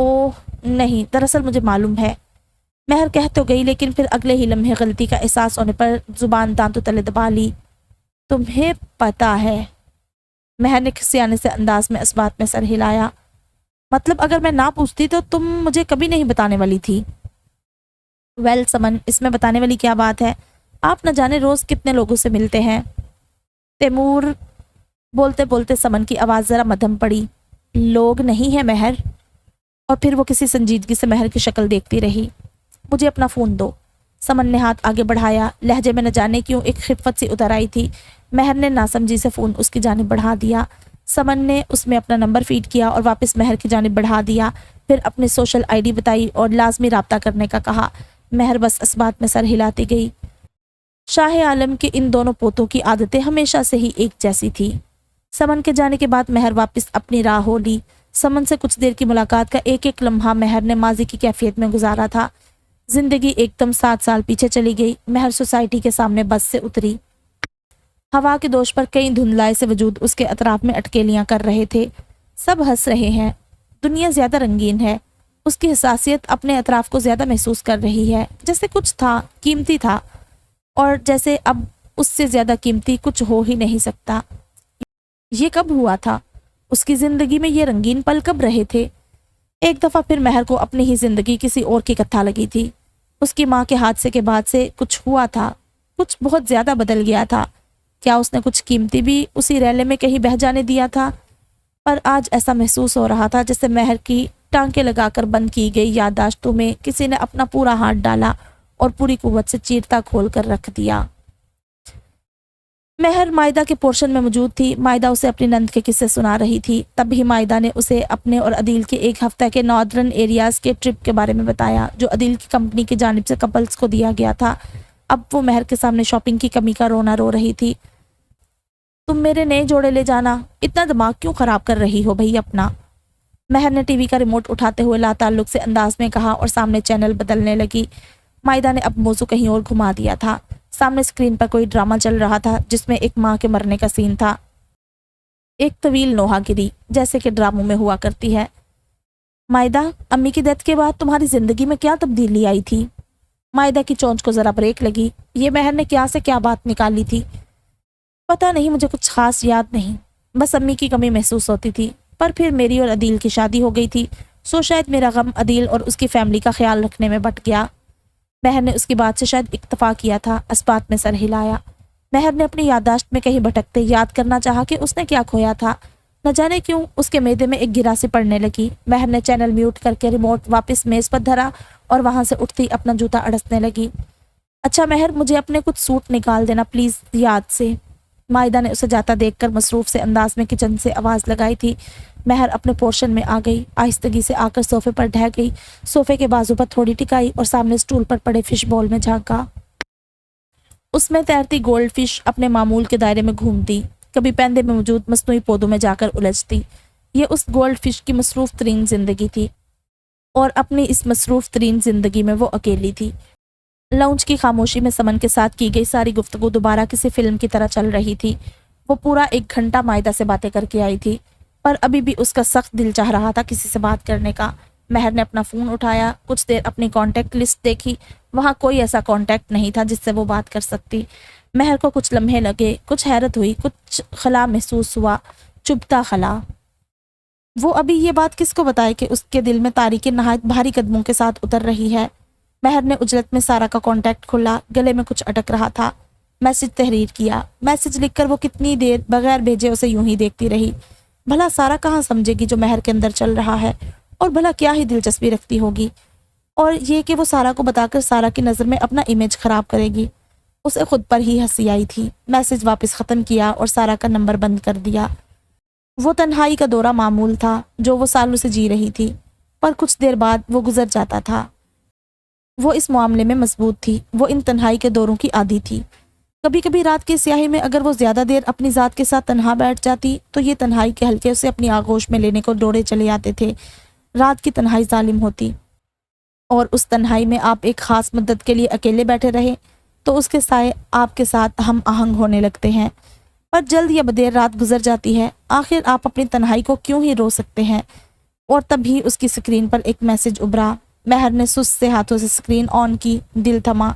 Speaker 1: اوہ نہیں، دراصل مجھے معلوم ہے، مہر کہہ تو گئی لیکن پھر اگلے ہی لمحے غلطی کا احساس ہونے پر زبان دانتوں تلے دبا لی۔ تمہیں پتا ہے؟ مہر نے کھسیانے سے انداز میں اس بات میں سر ہلایا۔ مطلب اگر میں نہ پوچھتی تو تم مجھے کبھی نہیں بتانے والی تھی؟ ویل سمن، اس میں بتانے والی کیا بات ہے؟ آپ نہ جانے روز کتنے لوگوں سے ملتے ہیں۔ تیمور بولتے بولتے سمن کی آواز ذرا مدھم پڑی۔ لوگ نہیں ہیں مہر۔ اور پھر وہ کسی سنجیدگی سے مہر کی شکل دیکھتی رہی۔ مجھے اپنا فون دو۔ سمن نے ہاتھ آگے بڑھایا، لہجے میں نہ جانے کیوں ایک خفت سی اتر آئی تھی۔ مہر نے ناسمجھی سے فون اس کی جانب بڑھا دیا۔ سمن نے اس میں اپنا نمبر فیڈ کیا اور واپس مہر کی جانب بڑھا دیا، پھر اپنی سوشل آئی ڈی بتائی اور لازمی رابطہ کرنے کا کہا۔ مہر بس اس بات میں سر ہلاتی گئی۔ شاہ عالم کے ان دونوں پوتوں کی عادتیں ہمیشہ سے ہی ایک جیسی تھی۔ سمن کے جانے کے بعد مہر واپس اپنی راہ ہو لی۔ سمن سے کچھ دیر کی ملاقات کا ایک ایک لمحہ مہر نے ماضی کی کیفیت میں گزارا تھا۔ زندگی ایک دم 7 سال پیچھے چلی گئی۔ مہر سوسائٹی کے سامنے بس سے اتری۔ ہوا کے دوش پر کئی دھندلائے سے وجود اس کے اطراف میں اٹکیلیاں کر رہے تھے۔ سب ہنس رہے ہیں۔ دنیا زیادہ رنگین ہے۔ اس کی حساسیت اپنے اطراف کو زیادہ محسوس کر رہی ہے، جیسے کچھ تھا، قیمتی تھا، اور جیسے اب اس سے زیادہ قیمتی کچھ ہو ہی نہیں سکتا۔ یہ کب ہوا تھا؟ اس کی زندگی میں یہ رنگین پل کب رہے تھے؟ ایک دفعہ پھر مہر کو اپنی ہی زندگی کسی اور کی کتھا لگی تھی۔ اس کی ماں کے حادثے کے بعد سے کچھ ہوا تھا، کچھ بہت زیادہ بدل گیا تھا۔ کیا اس نے کچھ قیمتی بھی اسی ریلے میں کہیں بہہ جانے دیا تھا؟ پر آج ایسا محسوس ہو رہا تھا جیسے مہر کی ٹانکے لگا کر بند کی گئی یادداشتوں میں کسی نے اپنا پورا ہاتھ ڈالا اور پوری قوت سے چیرتا کھول کر رکھ دیا۔ مہر مائدہ کے پورشن میں موجود تھی۔ مائدہ اسے اپنی نند کے قصے سنا رہی تھی۔ تب ہی مائدہ نے اسے اپنے اور عدیل کے ایک ہفتہ کے ناردرن ایریاز کے ٹرپ کے بارے میں بتایا، جو عدیل کی کمپنی کی جانب سے کپلز کو دیا گیا تھا۔ اب وہ مہر کے سامنے شاپنگ کی کمی کا رونا رو رہی تھی۔ تم میرے نئے جوڑے لے جانا، اتنا دماغ کیوں خراب کر رہی ہو بھئی اپنا؟ مہر نے ٹی وی کا ریموٹ اٹھاتے ہوئے لا تعلق سے انداز میں کہا اور سامنے چینل بدلنے لگی۔ مائدہ نے اب موضوع کہیں اور گھما دیا تھا۔ سامنے اسکرین پر کوئی ڈرامہ چل رہا تھا جس میں ایک ماں کے مرنے کا سین تھا۔ ایک طویل نوحہ گری جیسے کہ ڈراموں میں ہوا کرتی ہے۔ مائدہ، امی کی ڈیتھ کے بعد تمہاری زندگی میں کیا تبدیلی آئی تھی؟ مائدہ کی چونچ کو ذرا بریک لگی۔ یہ مہر نے کیا سے کیا بات نکالی تھی؟ پتہ نہیں، مجھے کچھ خاص یاد نہیں، بس امی کی کمی محسوس ہوتی تھی۔ پر پھر میری اور عدیل کی شادی ہو گئی تھی، سو شاید میرا غم عدیل اور اس کی فیملی کا خیال رکھنے میں بٹ گیا۔ مہر نے اس کی بات سے شاید اکتفا کیا تھا، اس بات میں سر ہلایا۔ مہر نے اپنی یادداشت میں کہیں بھٹکتے یاد کرنا چاہا کہ اس نے کیا کھویا تھا۔ نہ جانے کیوں اس کے معدے میں ایک گراسی پڑنے لگی۔ مہر نے چینل میوٹ کر کے ریموٹ واپس میز پر دھرا اور وہاں سے اٹھتی اپنا جوتا اڑسنے لگی۔ اچھا مہر، مجھے اپنے کچھ سوٹ نکال دینا پلیز یاد سے۔ مائدہ نے اسے جاتا دیکھ کر مصروف سے انداز میں کچن سے آواز لگائی تھی۔ مہر اپنے پورشن میں آ گئی، آہستگی سے آ کر صوفے پر ڈھہ گئی، صوفے کے بازو پر تھوڑی ٹکائی اور سامنے اسٹول پر پڑے فش بول میں جھانکا۔ اس میں تیرتی گولڈ فش اپنے معمول کے دائرے میں گھومتی، کبھی پیندے میں موجود مصنوعی پودوں میں جا کر الجھتی۔ یہ اس گولڈ فش کی مصروف ترین زندگی تھی، اور اپنی اس مصروف ترین زندگی میں وہ اکیلی تھی۔ لاؤنج کی خاموشی میں سمن کے ساتھ کی گئی ساری گفتگو دوبارہ کسی فلم کی طرح چل رہی تھی۔ وہ پورا 1 گھنٹہ مائدہ سے باتیں کر کے آئی تھی، پر ابھی بھی اس کا سخت دل چاہ رہا تھا کسی سے بات کرنے کا۔ مہر نے اپنا فون اٹھایا، کچھ دیر اپنی کانٹیکٹ لسٹ دیکھی، وہاں کوئی ایسا کانٹیکٹ نہیں تھا جس سے وہ بات کر سکتی۔ مہر کو کچھ لمحے لگے، کچھ حیرت ہوئی، کچھ خلا محسوس ہوا، چبھتا خلا۔ وہ ابھی یہ بات کس کو بتائے کہ اس کے دل میں تاریکی نہایت بھاری قدموں کے ساتھ اتر رہی ہے۔ مہر نے اجلت میں سارا کا کانٹیکٹ کھولا، گلے میں کچھ اٹک رہا تھا۔ میسج تحریر کیا۔ میسج لکھ کر وہ کتنی دیر بغیر بھیجے اسے یوں ہی دیکھتی رہی۔ بھلا سارا کہاں سمجھے گی جو مہر کے اندر چل رہا ہے، اور بھلا کیا ہی دلچسپی رکھتی ہوگی، اور یہ کہ وہ سارا کو بتا کر سارا کی نظر میں اپنا امیج خراب کرے گی۔ اسے خود پر ہی ہنسی آئی تھی۔ میسج واپس ختم کیا اور سارا کا نمبر بند کر دیا۔ وہ تنہائی کا دورہ معمول تھا جو وہ سالوں سے جی رہی تھی، پر کچھ دیر بعد وہ گزر جاتا تھا۔ وہ اس معاملے میں مضبوط تھی، وہ ان تنہائی کے دوروں کی عادی تھی۔ کبھی کبھی رات کی سیاہی میں اگر وہ زیادہ دیر اپنی ذات کے ساتھ تنہا بیٹھ جاتی تو یہ تنہائی کے ہلکے اسے اپنی آغوش میں لینے کو دوڑے چلے آتے تھے۔ رات کی تنہائی ظالم ہوتی، اور اس تنہائی میں آپ ایک خاص مدت کے لیے اکیلے بیٹھے رہے تو اس کے سائے آپ کے ساتھ ہم آہنگ ہونے لگتے ہیں، پر جلد یا بدیر رات گزر جاتی ہے۔ آخر آپ اپنی تنہائی کو کیوں ہی رو سکتے ہیں؟ اور تبھی اس کی اسکرین پر ایک میسج ابھرا۔ مہر نے سست سے ہاتھوں سے اسکرین آن کی، دل تھما۔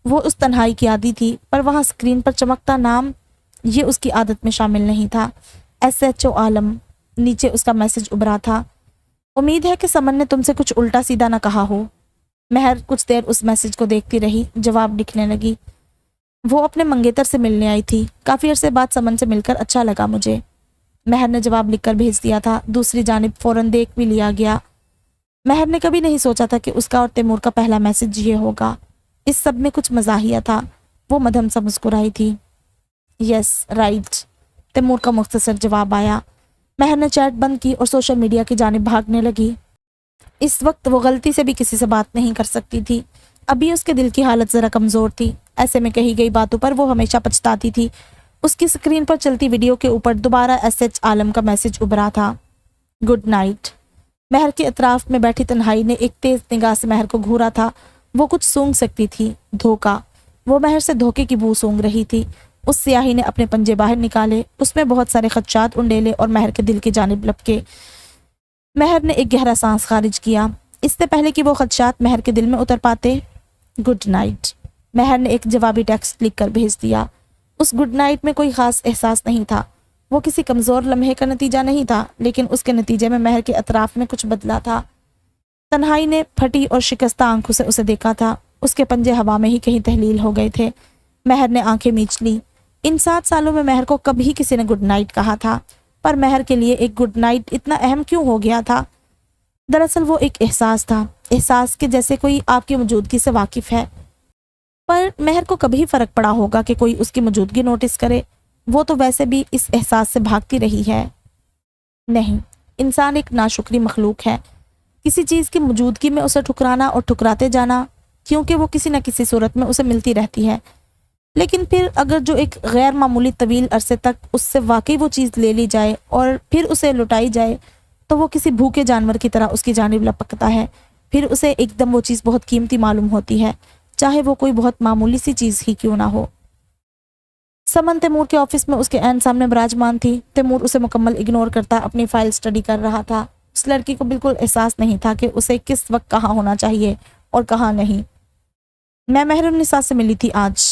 Speaker 1: وہ اس تنہائی کی عادی تھی، پر وہاں اسکرین پر چمکتا نام یہ اس کی عادت میں شامل نہیں تھا۔ SHO عالم، نیچے اس کا میسج ابھرا تھا۔ امید ہے کہ سمن نے تم سے کچھ الٹا سیدھا نہ کہا ہو۔ مہر کچھ دیر اس میسج کو دیکھتی رہی، جواب لکھنے لگی۔ وہ اپنے منگیتر سے ملنے آئی تھی، کافی عرصے بعد سمن سے مل کر اچھا لگا مجھے۔ مہر نے جواب لکھ کر بھیج دیا تھا، دوسری جانب فوراً دیکھ بھی لیا گیا۔ مہر نے کبھی نہیں سوچا تھا کہ اس کا اور تیمور کا پہلا میسج یہ ہوگا۔ اس سب میں کچھ مزاحیہ تھا۔ وہ مدھم سا مسکرائی تھی۔ یس رائٹ، تیمور کا مختصر جواب آیا۔ مہر نے چیٹ بند کی اور سوشل میڈیا کی جانب بھاگنے لگی۔ اس وقت وہ غلطی سے بھی کسی سے بات نہیں کر سکتی تھی۔ ابھی اس کے دل کی حالت ذرا کمزور تھی، ایسے میں کہی گئی باتوں پر وہ ہمیشہ پچھتاتی تھی۔ اس کی اسکرین پر چلتی ویڈیو کے اوپر دوبارہ SH عالم کا میسج ابھرا تھا، گڈ نائٹ۔ مہر کے اطراف میں بیٹھی تنہائی نے ایک تیز نگاہ سے مہر کو گھورا تھا۔ وہ کچھ سونگھ سکتی تھی، دھوکہ۔ وہ مہر سے دھوکے کی بو سونگھ رہی تھی۔ اس سیاہی نے اپنے پنجے باہر نکالے، اس میں بہت سارے خدشات انڈیلے اور مہر کے دل کی جانب لپکے۔ مہر نے ایک گہرا سانس خارج کیا، اس سے پہلے کہ وہ خدشات مہر کے دل میں اتر پاتے۔ گڈ نائٹ، مہر نے ایک جوابی ٹیکسٹ لکھ کر بھیج دیا۔ اس گڈ نائٹ میں کوئی خاص احساس نہیں تھا۔ وہ کسی کمزور لمحے کا نتیجہ نہیں تھا، لیکن اس کے نتیجے میں مہر کے اطراف میں کچھ بدلا تھا۔ تنہائی نے پھٹی اور شکستہ آنکھوں سے اسے دیکھا تھا۔ اس کے پنجے ہوا میں ہی کہیں تحلیل ہو گئے تھے۔ مہر نے آنکھیں میچ لی۔ ان 7 سالوں میں مہر کو کبھی کسی نے گڈ نائٹ کہا تھا، پر مہر کے لیے ایک گڈ نائٹ اتنا اہم کیوں ہو گیا تھا؟ دراصل وہ ایک احساس تھا، احساس کے جیسے کوئی آپ کی موجودگی سے واقف ہے۔ پر مہر کو کبھی فرق پڑا ہوگا کہ کوئی اس کی موجودگی نوٹس کرے؟ وہ تو ویسے بھی اس احساس سے بھاگتی رہی ہے۔ نہیں، انسان ایک ناشکری مخلوق ہے۔ کسی چیز کی موجودگی میں اسے ٹھکرانا اور ٹھکراتے جانا، کیونکہ وہ کسی نہ کسی صورت میں اسے ملتی رہتی ہے۔ لیکن پھر اگر جو ایک غیر معمولی طویل عرصے تک اس سے واقعی وہ چیز لے لی جائے اور پھر اسے لوٹائی جائے، تو وہ کسی بھوکے جانور کی طرح اس کی جانب لپکتا ہے۔ پھر اسے ایک دم وہ چیز بہت قیمتی معلوم ہوتی ہے، چاہے وہ کوئی بہت معمولی سی چیز ہی کیوں نہ ہو۔ سمن تیمور کے آفس میں اس کے عین سامنے براجمان تھی۔ تیمور اسے مکمل اگنور کرتا اپنی فائل سٹڈی کر رہا تھا۔ اس لڑکی کو بالکل احساس نہیں تھا کہ اسے کس وقت کہاں ہونا چاہیے اور کہاں نہیں۔ میں مہر النساء سے ملی تھی آج۔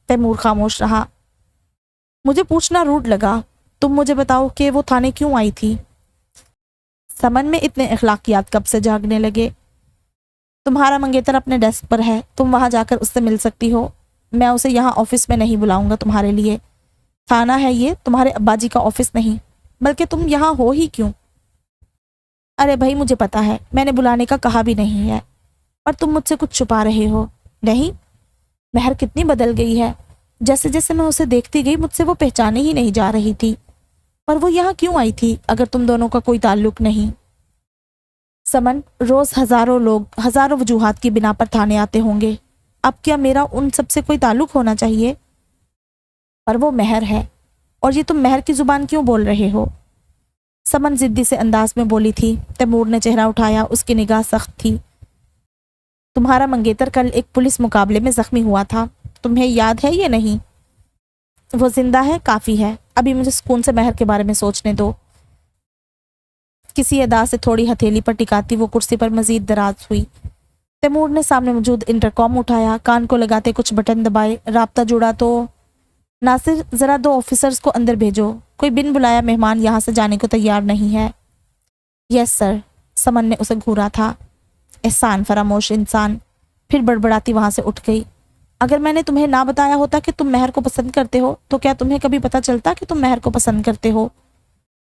Speaker 1: تیمور خاموش رہا۔ مجھے پوچھنا روڈ لگا، تم مجھے بتاؤ کہ وہ تھانے کیوں آئی تھی؟ سمن میں اتنے اخلاقیات کب سے جاگنے لگے؟ تمہارا منگیتر اپنے ڈیسک پر ہے، تم وہاں جا کر اس سے مل سکتی ہو۔ میں اسے یہاں آفس میں نہیں بلاؤں گا تمہارے لیے۔ تھانہ ہے یہ، تمہارے ابا جی کا آفس نہیں، بلکہ تم یہاں ہو ہی کیوں؟ ارے بھائی مجھے پتا ہے، میں نے بلانے کا کہا بھی نہیں ہے، اور تم مجھ سے کچھ چھپا رہے ہو۔ نہیں، مہر کتنی بدل گئی ہے۔ جیسے جیسے میں اسے دیکھتی گئی مجھ سے وہ پہچانے ہی نہیں جا رہی تھی۔ پر وہ یہاں کیوں آئی تھی اگر تم دونوں کا کوئی تعلق نہیں؟ سمن، روز ہزاروں لوگ ہزاروں وجوہات کی بنا پر تھانے آتے ہوں گے، اب کیا میرا ان سب سے کوئی تعلق ہونا چاہیے؟ پر وہ مہر ہے، اور یہ تم مہر کی زبان کیوں بول رہے ہو؟ سمن ضدی سے انداز میں بولی تھی۔ تیمور نے چہرہ اٹھایا، اس کی نگاہ سخت تھی۔ تمہارا منگیتر کل ایک پولیس مقابلے میں زخمی ہوا تھا، تمہیں یاد ہے یہ نہیں؟ وہ زندہ ہے، کافی ہے، ابھی مجھے سکون سے مہر کے بارے میں سوچنے دو۔ کسی ادا سے تھوڑی ہتھیلی پر ٹکاتی وہ کرسی پر مزید دراز ہوئی۔ تیمور نے سامنے موجود انٹرکام اٹھایا، کان کو لگاتے کچھ بٹن دبائے۔ رابطہ جڑا تو ناصر، ذرا 2 آفیسرز کو اندر بھیجو، کوئی بن بلایا مہمان یہاں سے جانے کو تیار نہیں ہے۔ یس سر، سمن نے اسے گھورا تھا۔ احسان فراموش انسان، پھر بڑبڑاتی وہاں سے اٹھ گئی۔ اگر میں نے تمہیں نہ بتایا ہوتا کہ تم مہر کو پسند کرتے ہو تو کیا تمہیں کبھی پتا چلتا کہ تم مہر کو پسند کرتے ہو؟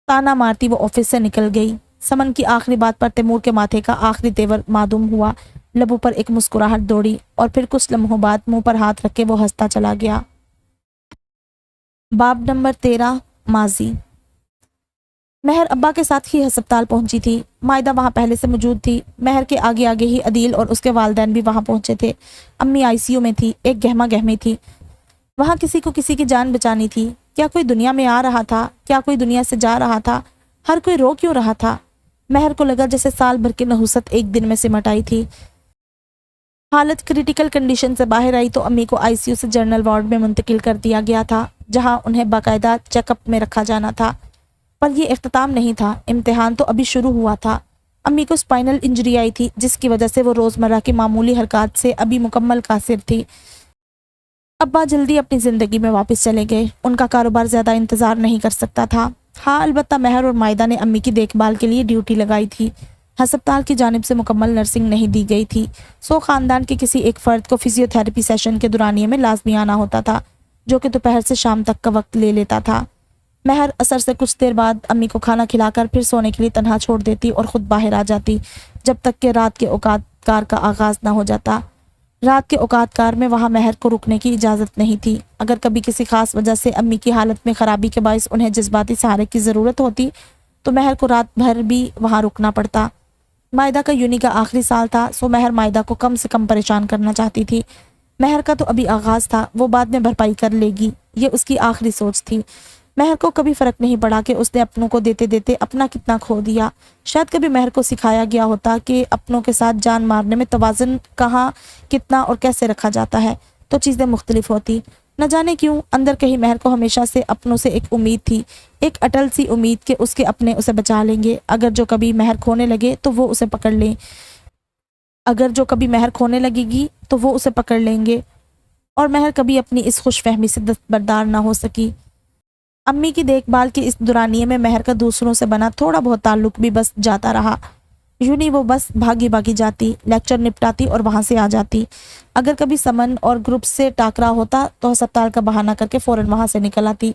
Speaker 1: تانا مارتی وہ آفس سے نکل گئی۔ سمن کی آخری بات پر تیمور کے ماتھے کا آخری تیور معدوم ہوا، لبوں پر ایک مسکراہٹ دوڑی، اور پھر کچھ لمحوں بعد منہ پر ہاتھ رکھ کے وہ ہنستا چلا گیا۔ باب نمبر 13، ماضی۔ مہر ابا کے ساتھ ہی ہسپتال پہنچی تھی۔ مائدہ وہاں پہلے سے موجود تھی۔ مہر کے آگے آگے ہی عدیل اور اس کے والدین بھی وہاں پہنچے تھے۔ امی ICU میں تھی، ایک گہما گہمی تھی۔ وہاں کسی کو کسی کی جان بچانی تھی۔ کیا کوئی دنیا میں آ رہا تھا؟ کیا کوئی دنیا سے جا رہا تھا؟ ہر کوئی رو کیوں رہا تھا؟ مہر کو لگا جیسے سال بھر کی نحوست ایک دن میں سمٹ آئی تھی۔ حالت کریٹیکل کنڈیشن سے باہر آئی تو امی کو ICU سے جنرل وارڈ میں منتقل کر دیا گیا تھا، جہاں انہیں باقاعدہ چیک اپ میں رکھا جانا تھا۔ پر یہ اختتام نہیں تھا، امتحان تو ابھی شروع ہوا تھا۔ امی کو اسپائنل انجری آئی تھی جس کی وجہ سے وہ روزمرہ کی معمولی حرکات سے ابھی مکمل قاصر تھی۔ ابا جلدی اپنی زندگی میں واپس چلے گئے۔ ان کا کاروبار زیادہ انتظار نہیں کر سکتا تھا۔ ہاں البتہ مہر اور مائدہ نے امی کی دیکھ بھال کے لیے ڈیوٹی لگائی تھی۔ ہسپتال کی جانب سے مکمل نرسنگ نہیں دی گئی تھی، سو خاندان کے کسی ایک فرد کو فزیو تھراپی سیشن کے دورانیے میں لازمی آنا ہوتا تھا، جو کہ دوپہر سے شام تک کا وقت لے لیتا تھا۔ مہر عصر سے کچھ دیر بعد امی کو کھانا کھلا کر پھر سونے کے لیے تنہا چھوڑ دیتی اور خود باہر آ جاتی جب تک کہ رات کے اوقات کار کا آغاز نہ ہو جاتا۔ رات کے اوقات کار میں وہاں مہر کو رکنے کی اجازت نہیں تھی۔ اگر کبھی کسی خاص وجہ سے امی کی حالت میں خرابی کے باعث انہیں جذباتی سہارے کی ضرورت ہوتی تو مہر کو رات بھر بھی وہاں رکنا پڑتا۔ مائدہ کا یونی کا آخری سال تھا، سو مہر مائدہ کو کم سے کم پریشان کرنا چاہتی تھی۔ مہر کا تو ابھی آغاز تھا، وہ بعد میں بھرپائی کر لے گی، یہ اس کی آخری سوچ تھی۔ مہر کو کبھی فرق نہیں پڑا کہ اس نے اپنوں کو دیتے دیتے اپنا کتنا کھو دیا۔ شاید کبھی مہر کو سکھایا گیا ہوتا کہ اپنوں کے ساتھ جان مارنے میں توازن کہاں، کتنا اور کیسے رکھا جاتا ہے تو چیزیں مختلف ہوتی۔ نہ جانے کیوں اندر کہیں مہر کو ہمیشہ سے اپنوں سے ایک امید تھی، ایک اٹل سی امید کہ اس کے اپنے اسے بچا لیں گے۔ اگر جو کبھی مہر کھونے لگے تو وہ اسے پکڑ لیں، اگر جو کبھی مہر کھونے لگے گی تو وہ اسے پکڑ لیں گے، اور مہر کبھی اپنی اس خوش فہمی سے دستبردار نہ ہو سکی۔ امی کی دیکھ بھال کے اس دورانیے میں مہر کا دوسروں سے بنا تھوڑا بہت تعلق بھی بس جاتا رہا۔ یونی وہ بس بھاگی بھاگی جاتی، لیکچر نپٹاتی اور وہاں سے آ جاتی۔ اگر کبھی سمن اور گروپ سے ٹاکرا ہوتا تو ہسپتال کا بہانہ کر کے فوراً وہاں سے نکل آتی۔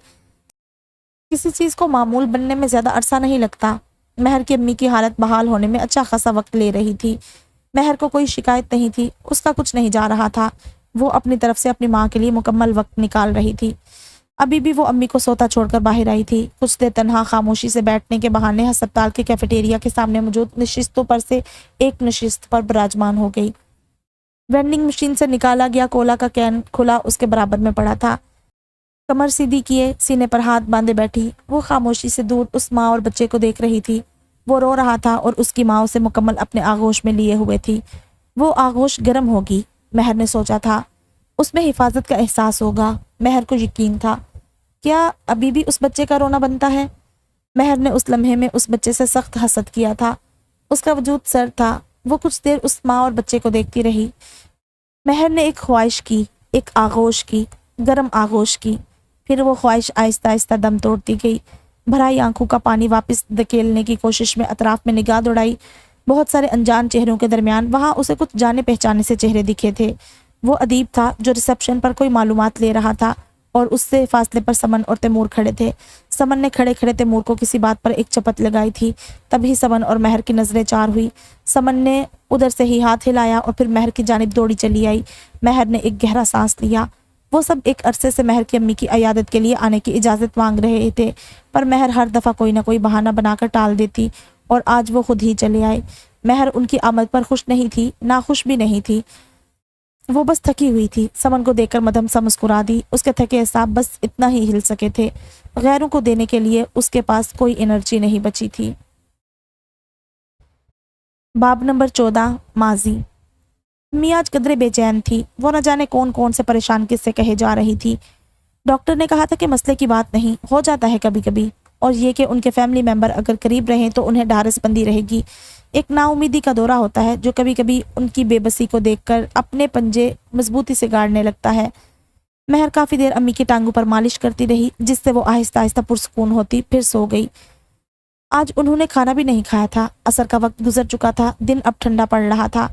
Speaker 1: کسی چیز کو معمول بننے میں زیادہ عرصہ نہیں لگتا۔ مہر کی امی کی حالت بحال ہونے میں اچھا خاصا وقت لے رہی تھی۔ مہر کو کوئی شکایت نہیں تھی، اس کا کچھ نہیں جا رہا تھا۔ وہ اپنی طرف سے اپنی ماں کے لیے مکمل وقت نکال رہی تھی۔ ابھی بھی وہ امی کو سوتا چھوڑ کر باہر آئی تھی۔ کچھ دیر تنہا خاموشی سے بیٹھنے کے بہانے ہسپتال کے کیفیٹیریا کے سامنے موجود نشستوں پر سے ایک نشست پر براجمان ہو گئی۔ وینڈنگ مشین سے نکالا گیا کولا کا کین کھلا اس کے برابر میں پڑا تھا۔ کمر سیدھی کیے سینے پر ہاتھ باندھے بیٹھی وہ خاموشی سے دور اس ماں اور بچے کو دیکھ رہی تھی۔ وہ رو رہا تھا اور اس کی ماں اسے مکمل اپنے آغوش میں لیے ہوئے تھی۔ وہ آغوش گرم ہوگی، مہر نے سوچا تھا۔ اس میں حفاظت کا احساس ہوگا، مہر کو یقین تھا۔ کیا ابھی بھی اس بچے کا رونا بنتا ہے؟ مہر نے اس لمحے میں اس بچے سے سخت حسد کیا تھا۔ اس کا وجود سر تھا۔ وہ کچھ دیر اس ماں اور بچے کو دیکھتی رہی۔ مہر نے ایک خواہش کی، ایک آغوش کی، گرم آغوش کی، پھر وہ خواہش آہستہ آہستہ دم توڑتی گئی۔ بھرائی آنکھوں کا پانی واپس دھکیلنے کی کوشش میں اطراف میں نگاہ دوڑائی۔ بہت سارے انجان چہروں کے درمیان وہاں اسے کچھ جانے پہچانے سے چہرے دکھے تھے۔ وہ ادیب تھا جو ریسپشن پر کوئی معلومات لے رہا تھا، اور اس سے فاصلے پر سمن اور تیمور کھڑے تھے۔ سمن نے کھڑے کھڑے تیمور کو کسی بات پر ایک چپت لگائی تھی۔ تبھی سمن اور مہر کی نظریں چار ہوئی۔ سمن نے ادھر سے ہی ہاتھ ہلایا اور پھر مہر کی جانب دوڑی چلی آئی۔ مہر نے ایک گہرا سانس لیا۔ وہ سب ایک عرصے سے مہر کی امی کی عیادت کے لیے آنے کی اجازت مانگ رہے تھے، پر مہر ہر دفعہ کوئی نہ کوئی بہانہ بنا کر ٹال دیتی، اور آج وہ خود ہی چلے آئے۔ مہر ان کی آمد پر خوش نہیں تھی، ناخوش بھی نہیں تھی، وہ بس تھکی ہوئی تھی۔ سمن کو دیکھ کر مدھم سا مسکرا دی۔ اس کے تھکے اعصاب بس اتنا ہی ہل سکے تھے، غیروں کو دینے کے لیے اس کے پاس کوئی انرجی نہیں بچی تھی۔ باب نمبر 14 ماضی۔ امی آج قدرے بے چین تھی۔ وہ نہ جانے کون کون سے پریشان قصے کہے جا رہی تھی۔ ڈاکٹر نے کہا تھا کہ مسئلے کی بات نہیں، ہو جاتا ہے کبھی کبھی، اور یہ کہ ان کے فیملی ممبر اگر قریب رہیں تو انہیں ڈھارس بندی رہے گی۔ ایک نا امیدی کا دورہ ہوتا ہے جو کبھی کبھی ان کی بے بسی کو دیکھ کر اپنے پنجے مضبوطی سے گاڑنے لگتا ہے۔ مہر کافی دیر امی کی ٹانگوں پر مالش کرتی رہی، جس سے وہ آہستہ آہستہ پرسکون ہوتی، پھر سو گئی۔ آج انہوں نے کھانا بھی نہیں کھایا تھا۔ عصر کا وقت گزر چکا تھا، دن اب ٹھنڈا پڑ رہا تھا۔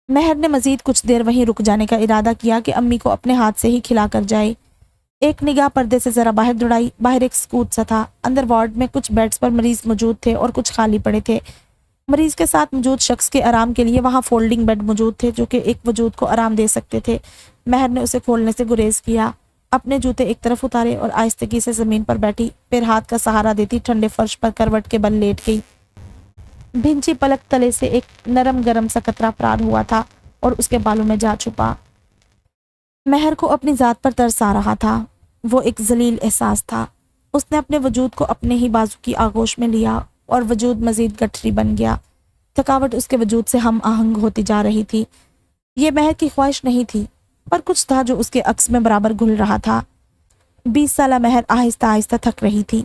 Speaker 1: مہر نے مزید کچھ دیر وہیں رک جانے کا ارادہ کیا کہ امی کو اپنے ہاتھ سے ہی کھلا کر جائے۔ ایک نگاہ پردے سے ذرا باہر دوڑائی۔ باہر ایک سکوت سا تھا۔ اندر وارڈ میں کچھ بیڈز پر مریض موجود تھے اور کچھ خالی پڑے تھے۔ مریض کے ساتھ موجود شخص کے آرام کے لیے وہاں فولڈنگ بیڈ موجود تھے جو کہ ایک وجود کو آرام دے سکتے تھے۔ مہر نے اسے کھولنے سے گریز کیا، اپنے جوتے ایک طرف اتارے اور آہستگی سے زمین پر بیٹھی، پھر ہاتھ کا سہارا دیتی ٹھنڈے فرش پر کروٹ کے بل لیٹ گئی۔ بھنچی پلک تلے سے ایک نرم گرم سا قطرہ فرار ہوا تھا اور اس کے بالوں میں جا چھپا۔ مہر کو اپنی ذات پر ترس آ رہا تھا۔ وہ ایک ذلیل احساس تھا۔ اس نے اپنے وجود کو اپنے ہی بازو کی آغوش میں لیا اور وجود مزید گٹھری بن گیا۔ تھکاوٹ اس کے وجود سے ہم آہنگ ہوتی جا رہی تھی۔ یہ مہر کی خواہش نہیں تھی، پر کچھ تھا جو اس کے عکس میں برابر گھل رہا تھا۔ 20 سالہ مہر آہستہ آہستہ تھک رہی تھی۔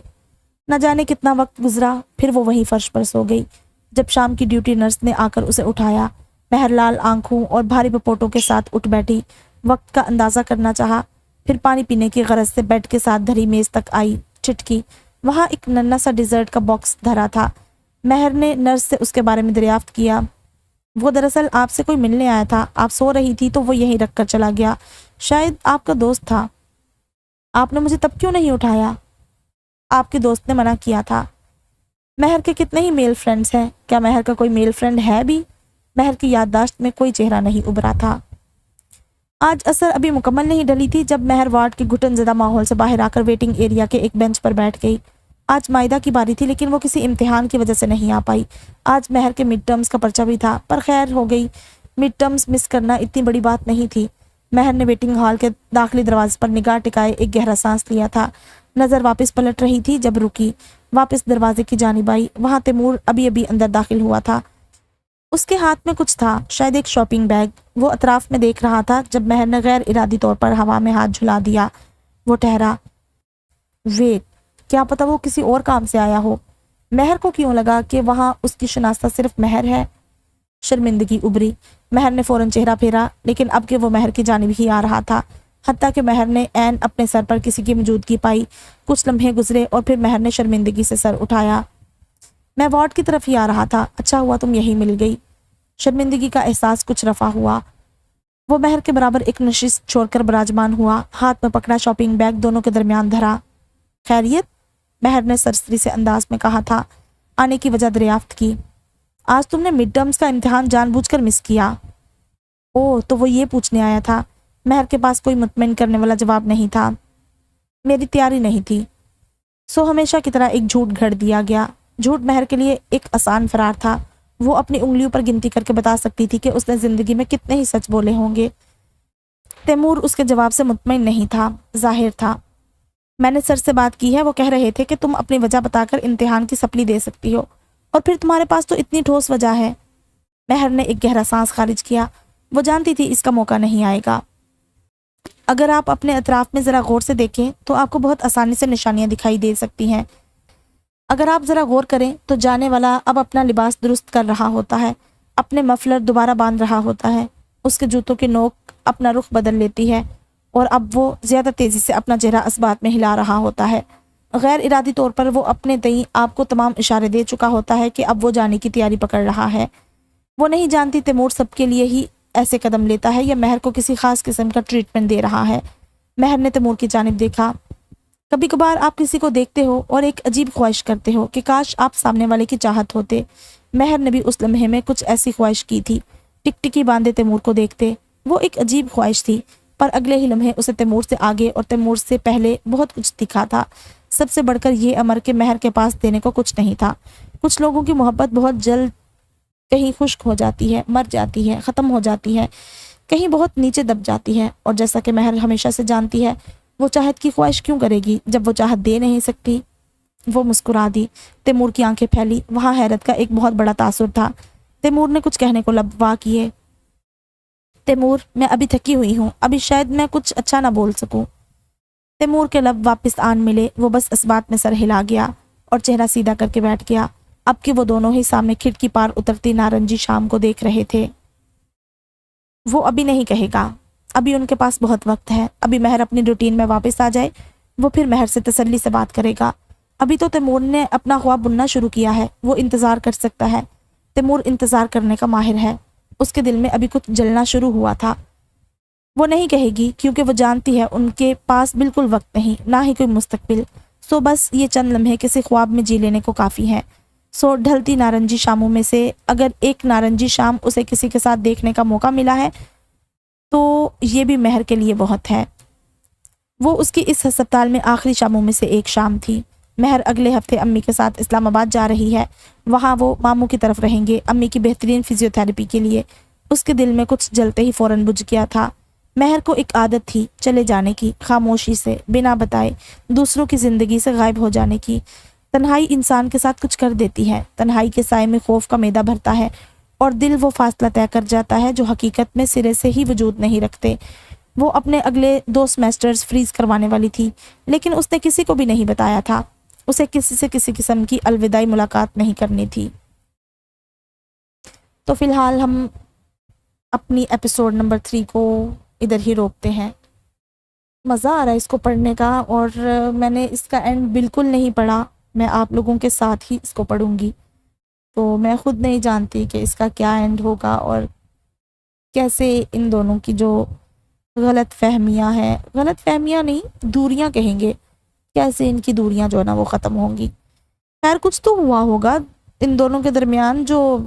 Speaker 1: نہ جانے کتنا وقت گزرا، پھر وہ وہیں فرش پر سو گئی۔ جب شام کی ڈیوٹی نرس نے آ کر اسے اٹھایا، مہر لال آنکھوں اور بھاری پپوٹوں کے ساتھ اٹھ بیٹھی، وقت کا اندازہ کرنا چاہا، پھر پانی پینے کی غرض سے بیڈ کے ساتھ دھری میز تک آئی، ٹھٹکی۔ وہاں ایک ننھا سا ڈیزرٹ کا باکس دھرا تھا۔ مہر نے نرس سے اس کے بارے میں دریافت کیا۔ وہ دراصل آپ سے کوئی ملنے آیا تھا، آپ سو رہی تھی تو وہ یہیں رکھ کر چلا گیا، شاید آپ کا دوست تھا۔ آپ نے مجھے تب کیوں نہیں اٹھایا؟ آپ کے دوست نے منع کیا تھا۔ مہر کے کتنے ہی میل فرینڈز ہیں، کیا مہر کا کوئی میل فرینڈ ہے بھی؟ مہر کی یادداشت میں کوئی چہرہ نہیں ابھرا تھا۔ آج عصر ابھی مکمل نہیں ڈلی تھی جب مہر وارڈ کے گھٹن زدہ ماحول سے باہر آ کر ویٹنگ ایریا کے ایک بینچ پر بیٹھ گئی۔ آج مائدہ کی باری تھی لیکن وہ کسی امتحان کی وجہ سے نہیں آ پائی۔ آج مہر کے مڈ ٹرمز کا پرچہ بھی تھا، پر خیر ہو گئی، مڈ ٹرمز مس کرنا اتنی بڑی بات نہیں تھی۔ مہر نے ویٹنگ ہال کے داخلی دروازے پر نگاہ ٹکائے ایک گہرا سانس لیا تھا، نظر واپس پلٹ رہی تھی جب رکی، واپس دروازے کی جانب آئی۔ وہاں تیمور ابھی اندر داخل ہوا تھا۔ اس کے ہاتھ میں کچھ تھا، شاید ایک شاپنگ بیگ۔ وہ اطراف میں دیکھ رہا تھا جب مہر نے غیر ارادی طور پر ہوا میں ہاتھ جھلا دیا۔ وہ ٹھہرا، ویٹ، کیا پتہ وہ کسی اور کام سے آیا ہو؟ مہر کو کیوں لگا کہ وہاں اس کی شناختہ صرف مہر ہے؟ شرمندگی ابری۔ مہر نے فوراً چہرہ پھیرا، لیکن اب کہ وہ مہر کی جانب ہی آ رہا تھا، حتیٰ کہ مہر نے عین اپنے سر پر کسی کی موجودگی پائی۔ کچھ لمحے گزرے اور پھر مہر نے شرمندگی سے سر اٹھایا۔ میں وارڈ کی طرف ہی آ رہا تھا، اچھا ہوا تم یہی مل گئی۔ شرمندگی کا احساس کچھ رفع ہوا۔ وہ مہر کے برابر ایک نشست چھوڑ کر براجمان ہوا، ہاتھ میں پکڑا شاپنگ بیگ دونوں کے درمیان دھرا۔ خیریت؟ مہر نے سرسری سے انداز میں کہا تھا۔ آنے کی وجہ دریافت کی۔ آج تم نے مڈ ٹرمز کا امتحان جان بوجھ کر مس کیا؟ اوہ، تو وہ یہ پوچھنے آیا تھا۔ مہر کے پاس کوئی مطمئن کرنے والا جواب نہیں تھا۔ میری تیاری نہیں تھی۔ سو ہمیشہ کی طرح ایک جھوٹ گھڑ دیا گیا۔ جھوٹ مہر کے لیے ایک آسان فرار تھا۔ وہ اپنی انگلیوں پر گنتی کر کے بتا سکتی تھی کہ اس نے زندگی میں کتنے ہی سچ بولے ہوں گے۔ تیمور اس کے جواب سے مطمئن نہیں تھا، ظاہر تھا۔ میں نے سر سے بات کی ہے، وہ کہہ رہے تھے کہ تم اپنی وجہ بتا کر امتحان کی سپلی دے سکتی ہو، اور پھر تمہارے پاس تو اتنی ٹھوس وجہ ہے۔ مہر نے ایک گہرا سانس خارج کیا۔ وہ جانتی تھی اس کا موقع نہیں آئے گا۔ اگر آپ اپنے اطراف میں ذرا غور سے دیکھیں تو آپ کو بہت آسانی سے نشانیاں دکھائی دے سکتی ہیں۔ اگر آپ ذرا غور کریں تو جانے والا اب اپنا لباس درست کر رہا ہوتا ہے، اپنے مفلر دوبارہ باندھ رہا ہوتا ہے، اس کے جوتوں کی نوک اپنا رخ بدل لیتی ہے، اور اب وہ زیادہ تیزی سے اپنا چہرہ اسبات میں ہلا رہا ہوتا ہے۔ غیر ارادی طور پر وہ اپنے تئیں آپ کو تمام اشارے دے چکا ہوتا ہے کہ اب وہ جانے کی تیاری پکڑ رہا ہے۔ وہ نہیں جانتی تیمور سب کے لیے ہی ایسے قدم لیتا ہے یا مہر کو کسی خاص قسم کا ٹریٹمنٹ دے رہا ہے۔ مہر نے تیمور کی جانب دیکھا۔ کبھی کبھار آپ کسی کو دیکھتے ہو اور ایک عجیب خواہش کرتے ہو کہ کاش آپ سامنے والے کی چاہت ہوتے۔ مہر نے بھی اس لمحے میں کچھ ایسی خواہش کی تھی، ٹکٹکی باندھے تیمور کو دیکھتے۔ وہ ایک عجیب خواہش تھی، پر اگلے ہی لمحے اسے تیمور سے آگے اور تیمور سے پہلے بہت کچھ دکھا تھا، سب سے بڑھ کر یہ امر کہ مہر کے پاس دینے کو کچھ نہیں تھا۔ کچھ لوگوں کی محبت بہت جلد کہیں خشک ہو جاتی ہے، مر جاتی ہے، ختم ہو جاتی ہے، کہیں بہت نیچے دب جاتی ہے، اور جیسا کہ مہر ہمیشہ سے جانتی ہے، وہ چاہت کی خواہش کیوں کرے گی جب وہ چاہت دے نہیں سکتی۔ وہ مسکرا دی۔ تیمور کی آنکھیں پھیلی، وہاں حیرت کا ایک بہت بڑا تاثر تھا۔ تیمور نے کچھ کہنے کو لب وا کیے۔ تیمور، میں ابھی تھکی ہوئی ہوں، ابھی شاید میں کچھ اچھا نہ بول سکوں۔ تیمور کے لب واپس آن ملے، وہ بس اس بات میں سر ہلا گیا اور چہرہ سیدھا کر کے بیٹھ گیا، اب کہ وہ دونوں ہی سامنے کھڑکی پار اترتی نارنجی شام کو دیکھ رہے تھے۔ وہ ابھی نہیں کہے گا، ابھی ان کے پاس بہت وقت ہے، ابھی مہر اپنی روٹین میں واپس آ جائے، وہ پھر مہر سے تسلی سے بات کرے گا۔ ابھی تو تیمور نے اپنا خواب بننا شروع کیا ہے، وہ انتظار کر سکتا ہے۔ تیمور انتظار کرنے کا ماہر ہے۔ اس کے دل میں ابھی کچھ جلنا شروع ہوا تھا۔ وہ نہیں کہے گی کیونکہ وہ جانتی ہے ان کے پاس بالکل وقت نہیں، نہ ہی کوئی مستقبل، سو بس یہ چند لمحے کسی خواب میں جی لینے کو کافی ہیں۔ سو ڈھلتی نارنجی شاموں میں سے اگر ایک نارنجی شام اسے کسی کے ساتھ دیکھنے کا موقع ملا ہے تو یہ بھی مہر کے لیے بہت ہے۔ وہ اس کی اس ہسپتال میں آخری شاموں میں سے ایک شام تھی۔ مہر اگلے ہفتے امی کے ساتھ اسلام آباد جا رہی ہے، وہاں وہ ماموں کی طرف رہیں گے امی کی بہترین فزیوتھیراپی کے لیے۔ اس کے دل میں کچھ جلتے ہی فوراً بجھ گیا تھا۔ مہر کو ایک عادت تھی چلے جانے کی، خاموشی سے، بنا بتائے، دوسروں کی زندگی سے غائب ہو جانے کی۔ تنہائی انسان کے ساتھ کچھ کر دیتی ہے، تنہائی کے سائے میں خوف کا میدہ بھرتا ہے اور دل وہ فاصلہ طے کر جاتا ہے جو حقیقت میں سرے سے ہی وجود نہیں رکھتے۔ وہ اپنے اگلے 2 سیمیسٹرز فریز کروانے والی تھی، لیکن اس نے کسی کو بھی نہیں بتایا تھا۔ اسے کسی سے کسی قسم کی الوداعی ملاقات نہیں کرنی تھی۔ تو فی الحال ہم اپنی ایپیسوڈ نمبر 3 کو ادھر ہی روکتے ہیں. مزہ آ رہا ہے اس کو پڑھنے کا، اور میں نے اس کا اینڈ بالکل نہیں پڑھا. میں آپ لوگوں کے ساتھ ہی اس کو پڑھوں گی، تو میں خود نہیں جانتی کہ اس کا کیا اینڈ ہوگا اور کیسے ان دونوں کی جو غلط فہمیاں ہیں، غلط فہمیاں نہیں، دوریاں کہیں گے، کیسے ان کی دوریاں جو ہے نا وہ ختم ہوں گی. خیر کچھ تو ہوا ہوگا ان دونوں کے درمیان جو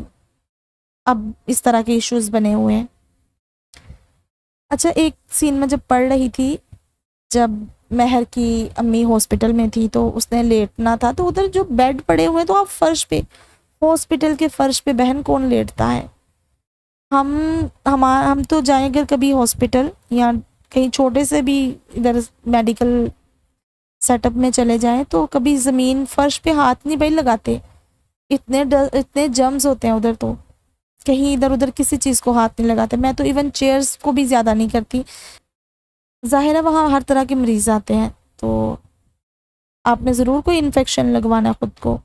Speaker 1: اب اس طرح کے ایشوز بنے ہوئے ہیں. اچھا، ایک سین میں جب پڑھ رہی تھی، جب مہر کی امی ہاسپٹل میں تھی تو اس نے لیٹنا تھا، تو ادھر جو بیڈ پڑے ہوئے تو آپ فرش پہ، ہاسپٹل کے فرش پہ بہن کون لیٹتا ہے؟ ہم تو جائیں اگر کبھی ہاسپٹل یا کہیں چھوٹے سے بھی ادھر میڈیکل سیٹ اپ میں چلے جائیں تو کبھی زمین فرش پہ ہاتھ نہیں بھائی لگاتے. اتنے جرمز ہوتے ہیں ادھر، تو کہیں ادھر ادھر کسی چیز کو ہاتھ نہیں لگاتے. میں تو ایون چیئرز کو بھی زیادہ نہیں کرتی. ظاہر ہے وہاں ہر طرح کے مریض آتے ہیں، تو آپ نے ضرور کوئی انفیکشن لگوانا ہے خود کو.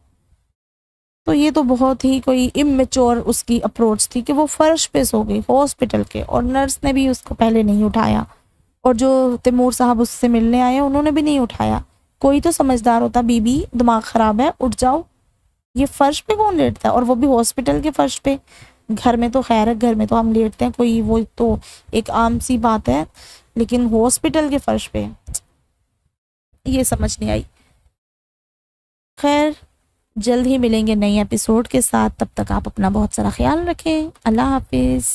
Speaker 1: تو یہ تو بہت ہی کوئی اممیچور اس کی اپروچ تھی کہ وہ فرش پہ سو گئی ہاسپٹل کے، اور نرس نے بھی اس کو پہلے نہیں اٹھایا، اور جو تیمور صاحب اس سے ملنے آئے انہوں نے بھی نہیں اٹھایا. کوئی تو سمجھدار ہوتا، بی بی دماغ خراب ہے، اٹھ جاؤ، یہ فرش پہ کون لیٹتا ہے؟ اور وہ بھی ہاسپٹل کے فرش پہ. گھر میں تو خیر ہے، گھر میں تو ہم لیٹتے ہیں، کوئی وہ تو ایک عام سی بات ہے، لیکن ہاسپٹل کے فرش پہ یہ سمجھ نہیں آئی. خیر جلد ہی ملیں گے نئی ایپیسوڈ کے ساتھ، تب تک آپ اپنا بہت سارا خیال رکھیں. اللہ حافظ.